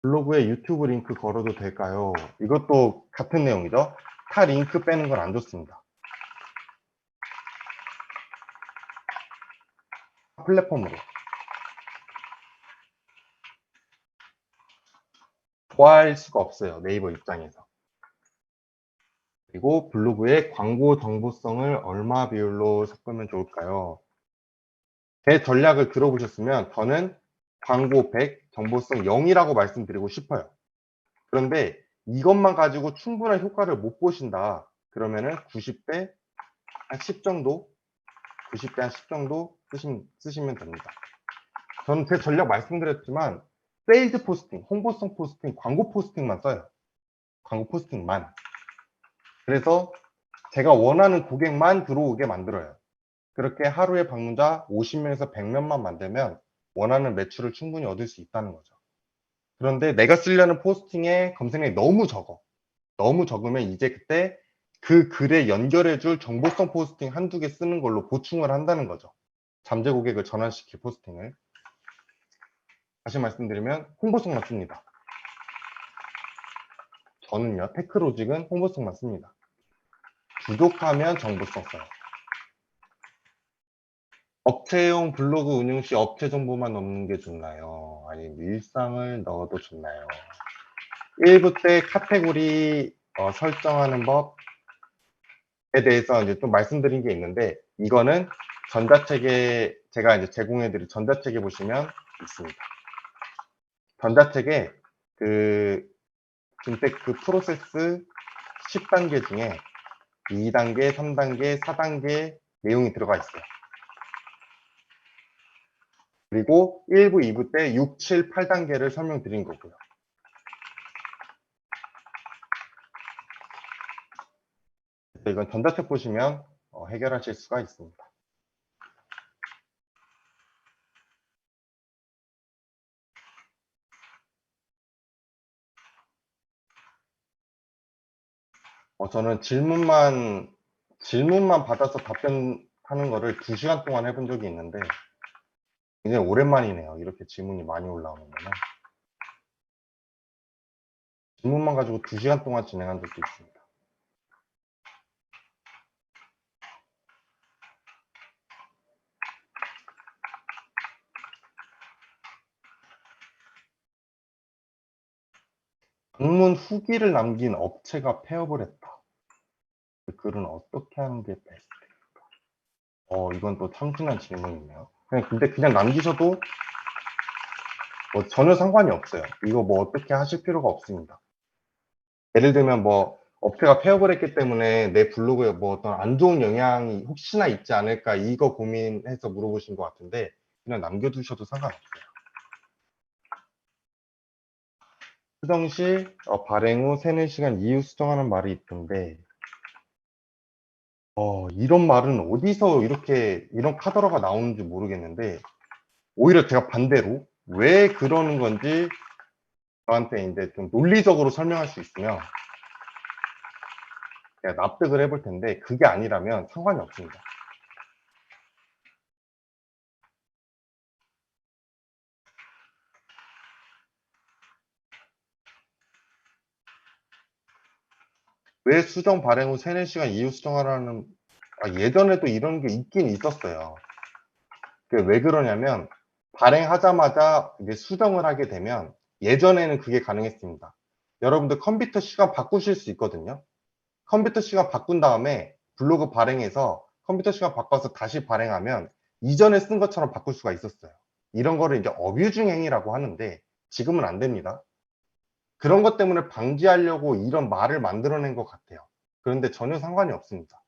블로그에 유튜브 링크 걸어도 될까요? 이것도 같은 내용이죠. 타 링크 빼는 건 안 좋습니다. 플랫폼으로 좋아할 수가 없어요, 네이버 입장에서. 그리고 블로그에 광고 정보성을 얼마 비율로 섞으면 좋을까요? 제 전략을 들어보셨으면 저는 광고 100, 정보성 0이라고 말씀드리고 싶어요. 그런데 이것만 가지고 충분한 효과를 못 보신다, 그러면은 90대 한 10 정도, 90대 한 10 정도 쓰시면 됩니다. 저는 제 전략 말씀드렸지만 세일즈 포스팅, 홍보성 포스팅, 광고 포스팅만 써요. 광고 포스팅만. 그래서 제가 원하는 고객만 들어오게 만들어요. 그렇게 하루에 방문자 50명에서 100명만 만들면 원하는 매출을 충분히 얻을 수 있다는 거죠. 그런데 내가 쓰려는 포스팅의 검색량이 너무 적어. 너무 적으면 이제 그때 그 글에 연결해줄 정보성 포스팅 한두 개 쓰는 걸로 보충을 한다는 거죠. 잠재 고객을 전환시킬 포스팅을. 다시 말씀드리면 홍보성만 씁니다. 저는요, 테크로직은 홍보성만 씁니다. 부족하면 정보성 써요. 업체용 블로그 운영 시 업체 정보만 넣는 게 좋나요? 아니면 일상을 넣어도 좋나요? 1부 때 카테고리 설정하는 법에 대해서 이제 좀 말씀드린 게 있는데, 이거는 전자책에 제가 이제 제공해드릴 전자책에 보시면 있습니다. 전자책에 그 빈테크 프로세스 10단계 중에 2단계, 3단계, 4단계 내용이 들어가 있어요. 그리고 1부, 2부 때 6, 7, 8단계를 설명드린 거고요. 이건 전자책 보시면 해결하실 수가 있습니다. 저는 질문만 받아서 답변하는 거를 2시간 동안 해본 적이 있는데 굉장히 오랜만이네요. 이렇게 질문이 많이 올라오는 거는. 질문만 가지고 2시간 동안 진행한 적도 있습니다. 방문 후기를 남긴 업체가 폐업을 했다. 글은 어떻게 하는 게 베스트일까? 이건 또 참신한 질문이네요. 근데 그냥 남기셔도 뭐 전혀 상관이 없어요. 이거 뭐 어떻게 하실 필요가 없습니다. 예를 들면 뭐 업체가 폐업을 했기 때문에 내 블로그에 뭐 어떤 안 좋은 영향이 혹시나 있지 않을까 이거 고민해서 물어보신 것 같은데 그냥 남겨두셔도 상관없어요. 수정 시 발행 후 3, 4시간 이후 수정하는 말이 있던데 이런 말은 어디서 이런 카더라가 나오는지 모르겠는데 오히려 제가 반대로 왜 그러는 건지 저한테 이제 좀 논리적으로 설명할 수 있으면 제가 납득을 해볼 텐데 그게 아니라면 상관이 없습니다. 왜 수정 발행 후 3, 4시간 이후 수정하라는 예전에도 이런 게 있긴 있었어요. 왜 그러냐면 발행하자마자 이제 수정을 하게 되면 예전에는 그게 가능했습니다. 여러분들 컴퓨터 시간 바꾸실 수 있거든요. 컴퓨터 시간 바꾼 다음에 블로그 발행해서 컴퓨터 시간 바꿔서 다시 발행하면 이전에 쓴 것처럼 바꿀 수가 있었어요. 이런 거를 이제 어뷰징 행위라고 하는데 지금은 안 됩니다. 그런 것 때문에 방지하려고 이런 말을 만들어낸 것 같아요. 그런데 전혀 상관이 없습니다.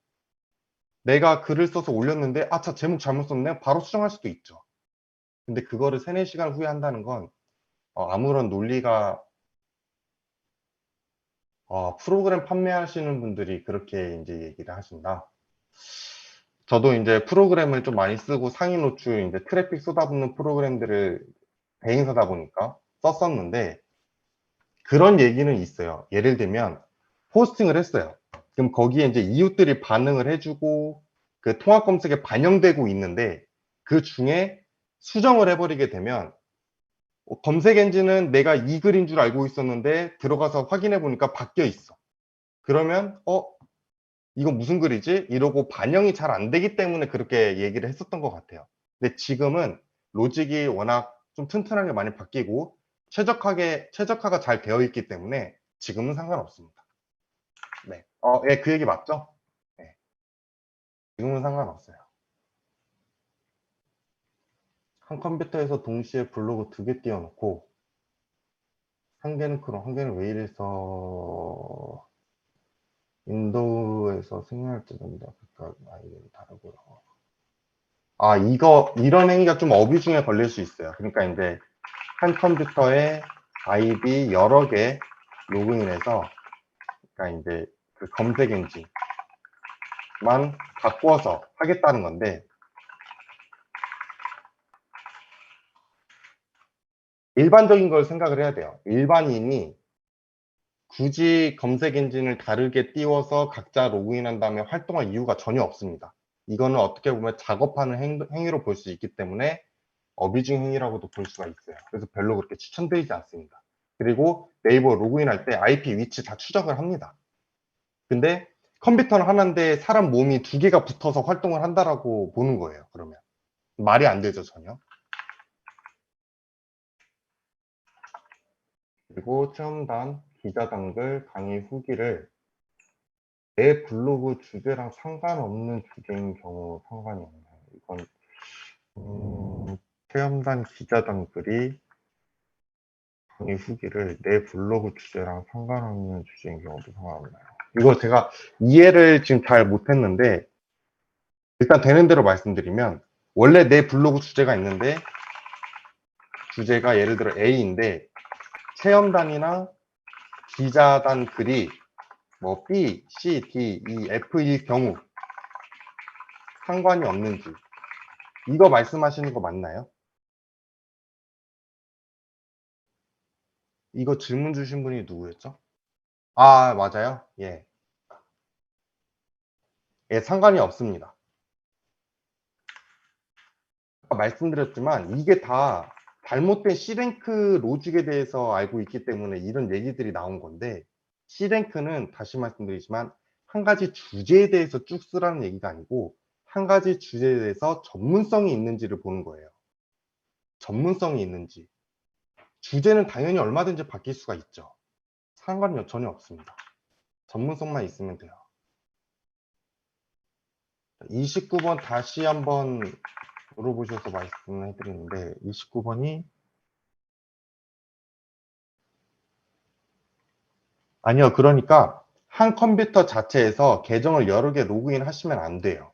내가 글을 써서 올렸는데 저 제목 잘못 썼네 바로 수정할 수도 있죠. 근데 그거를 3, 4시간 후에 한다는 건 아무런 논리가 프로그램 판매하시는 분들이 그렇게 이제 얘기를 하신다. 저도 이제 프로그램을 좀 많이 쓰고 상위 노출 이제 트래픽 쏟아붓는 프로그램들을 대행사다 보니까 썼었는데 그런 얘기는 있어요. 예를 들면 포스팅을 했어요. 그럼 거기에 이제 이웃들이 반응을 해주고 그 통합 검색에 반영되고 있는데 그 중에 수정을 해버리게 되면 검색 엔진은 내가 이 글인 줄 알고 있었는데 들어가서 확인해 보니까 바뀌어 있어. 그러면 이거 무슨 글이지? 이러고 반영이 잘 안 되기 때문에 그렇게 얘기를 했었던 것 같아요. 근데 지금은 로직이 워낙 좀 튼튼하게 많이 바뀌고 최적화가 잘 되어 있기 때문에 지금은 상관없습니다. 네. 예, 그 얘기 맞죠? 네. 지금은 상관없어요. 한 컴퓨터에서 동시에 블로그 2개 띄워놓고 한 개는 크롬, 한 개는 웨일에서 윈도우에서 생략할 때입니다. 그러니까 아이디를 다르고요. 이런 행위가 좀 어뷰징에 걸릴 수 있어요. 그러니까 이제 한 컴퓨터에 아이디 여러 개 로그인해서 그러니까 이제 그 검색 엔진만 바꿔서 하겠다는 건데 일반적인 걸 생각을 해야 돼요. 일반인이 굳이 검색 엔진을 다르게 띄워서 각자 로그인한 다음에 활동할 이유가 전혀 없습니다. 이거는 어떻게 보면 작업하는 행위로 볼 수 있기 때문에 어뷰징 행위라고도 볼 수가 있어요. 그래서 별로 그렇게 추천드리지 않습니다. 그리고 네이버 로그인할 때 IP 위치 다 추적을 합니다. 근데 컴퓨터는 하나인데 사람 몸이 2개가 붙어서 활동을 한다라고 보는 거예요. 그러면 말이 안 되죠, 전혀. 그리고 체험단, 기자단글, 강의 후기를 내 블로그 주제랑 상관없는 주제인 경우 상관이 없나요? 이건 체험단, 기자단 글이 강의 후기를 내 블로그 주제랑 상관없는 주제인 경우도 상관없나요? 이거 제가 이해를 지금 잘 못했는데 일단 되는 대로 말씀드리면 원래 내 블로그 주제가 있는데 주제가 예를 들어 A인데 체험단이나 기자단 글이 뭐 B, C, D, E, F일 경우 상관이 없는지 이거 말씀하시는 거 맞나요? 이거 질문 주신 분이 누구였죠? 맞아요. 예. 예, 상관이 없습니다. 아까 말씀드렸지만 이게 다 잘못된 C랭크 로직에 대해서 알고 있기 때문에 이런 얘기들이 나온 건데 C랭크는 다시 말씀드리지만 한 가지 주제에 대해서 쭉 쓰라는 얘기가 아니고 한 가지 주제에 대해서 전문성이 있는지를 보는 거예요. 전문성이 있는지. 주제는 당연히 얼마든지 바뀔 수가 있죠. 상관이 전혀 없습니다. 전문성만 있으면 돼요. 29번 다시 한번 물어보셔서 말씀해 드리는데 29번이 아니요. 그러니까 한 컴퓨터 자체에서 계정을 여러 개 로그인 하시면 안 돼요.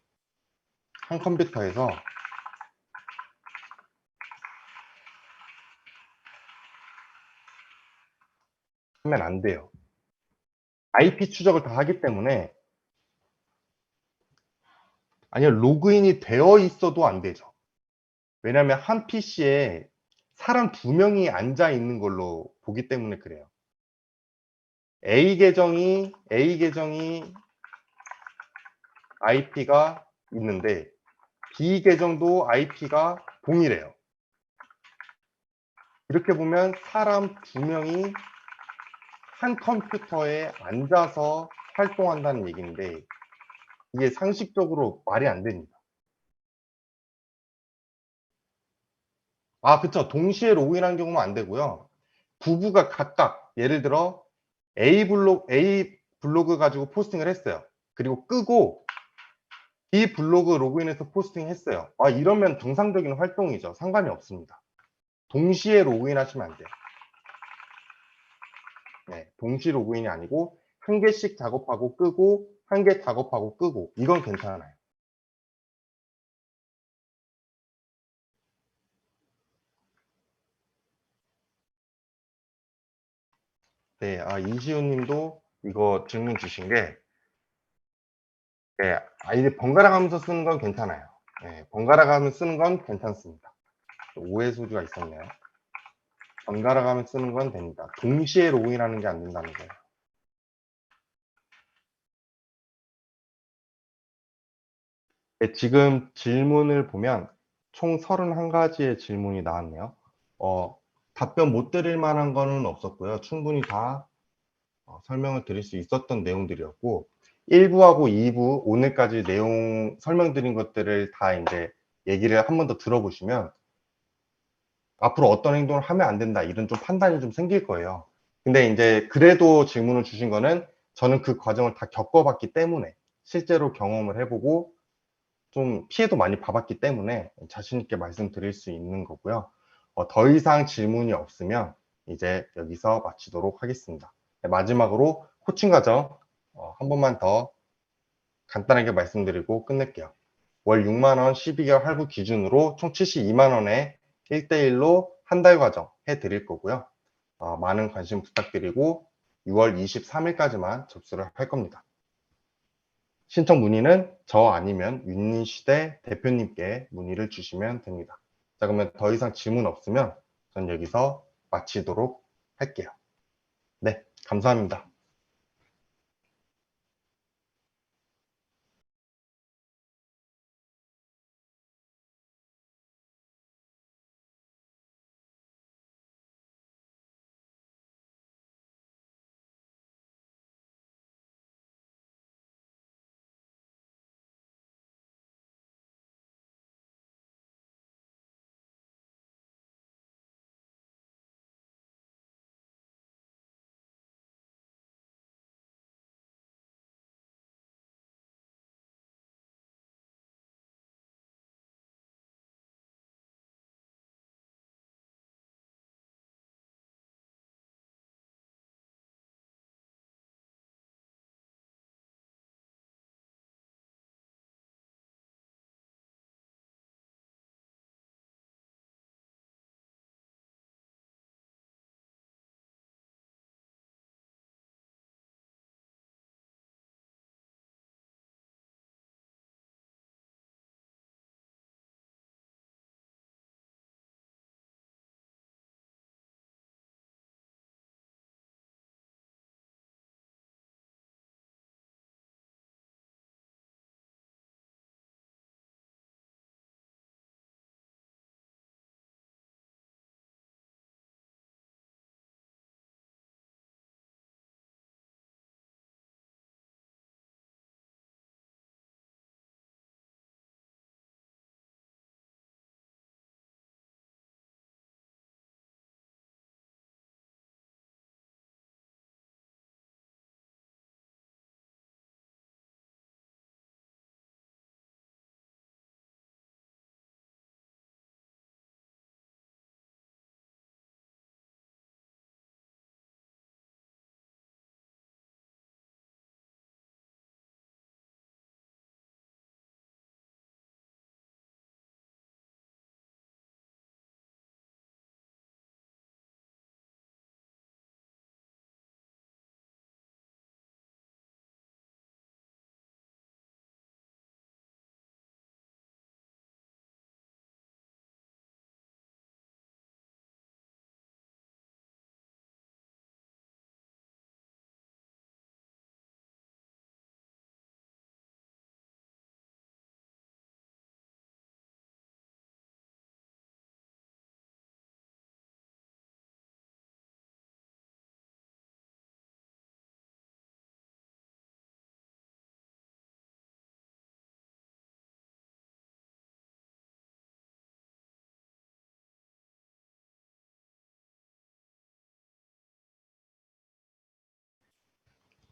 한 컴퓨터에서 하면 안 돼요. IP 추적을 다 하기 때문에 아니요. 로그인이 되어 있어도 안 되죠. 왜냐하면 한 PC에 사람 2명이 앉아 있는 걸로 보기 때문에 그래요. A 계정이 IP가 있는데 B 계정도 IP가 동일해요. 이렇게 보면 사람 2명이 한 컴퓨터에 앉아서 활동한다는 얘기인데 이게 상식적으로 말이 안 됩니다. 아, 그쵸. 동시에 로그인한 경우는 안 되고요. 부부가 각각 예를 들어 A 블로그 가지고 포스팅을 했어요. 그리고 끄고 B 블로그 로그인해서 포스팅 했어요. 아, 이러면 정상적인 활동이죠. 상관이 없습니다. 동시에 로그인 하시면 안 돼요. 네, 동시 로그인이 아니고 한 개씩 작업하고 끄고 한 개 작업하고 끄고 이건 괜찮아요. 네, 이시우 님도 이거 질문 주신 게 네, 아이디 번갈아 가면서 쓰는 건 괜찮아요. 네, 번갈아 가면서 쓰는 건 괜찮습니다. 오해 소지가 있었네요. 번갈아 가면서 쓰는 건 됩니다. 동시에 로그인하는 게 안 된다는 거예요. 네, 지금 질문을 보면 총 31가지의 질문이 나왔네요. 답변 못 드릴 만한 거는 없었고요. 충분히 다 설명을 드릴 수 있었던 내용들이었고 1부하고 2부 오늘까지 내용 설명드린 것들을 다 이제 얘기를 한 번 더 들어보시면 앞으로 어떤 행동을 하면 안 된다 이런 좀 판단이 좀 생길 거예요. 근데 이제 그래도 질문을 주신 거는 저는 그 과정을 다 겪어봤기 때문에 실제로 경험을 해보고 좀 피해도 많이 봐봤기 때문에 자신 있게 말씀드릴 수 있는 거고요. 더 이상 질문이 없으면 이제 여기서 마치도록 하겠습니다. 네, 마지막으로 코칭 과정 한 번만 더 간단하게 말씀드리고 끝낼게요. 월 6만 원 12개월 할부 기준으로 총 72만 원에 1대1로 한 달 과정 해드릴 거고요. 많은 관심 부탁드리고 6월 23일까지만 접수를 할 겁니다. 신청 문의는 저 아니면 윤리시대 대표님께 문의를 주시면 됩니다. 자, 그러면 더 이상 질문 없으면 전 여기서 마치도록 할게요. 네, 감사합니다.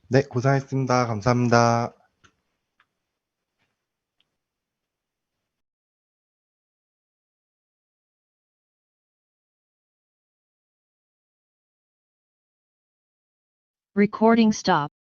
네, 고생하셨습니다. 감사합니다. Recording stop.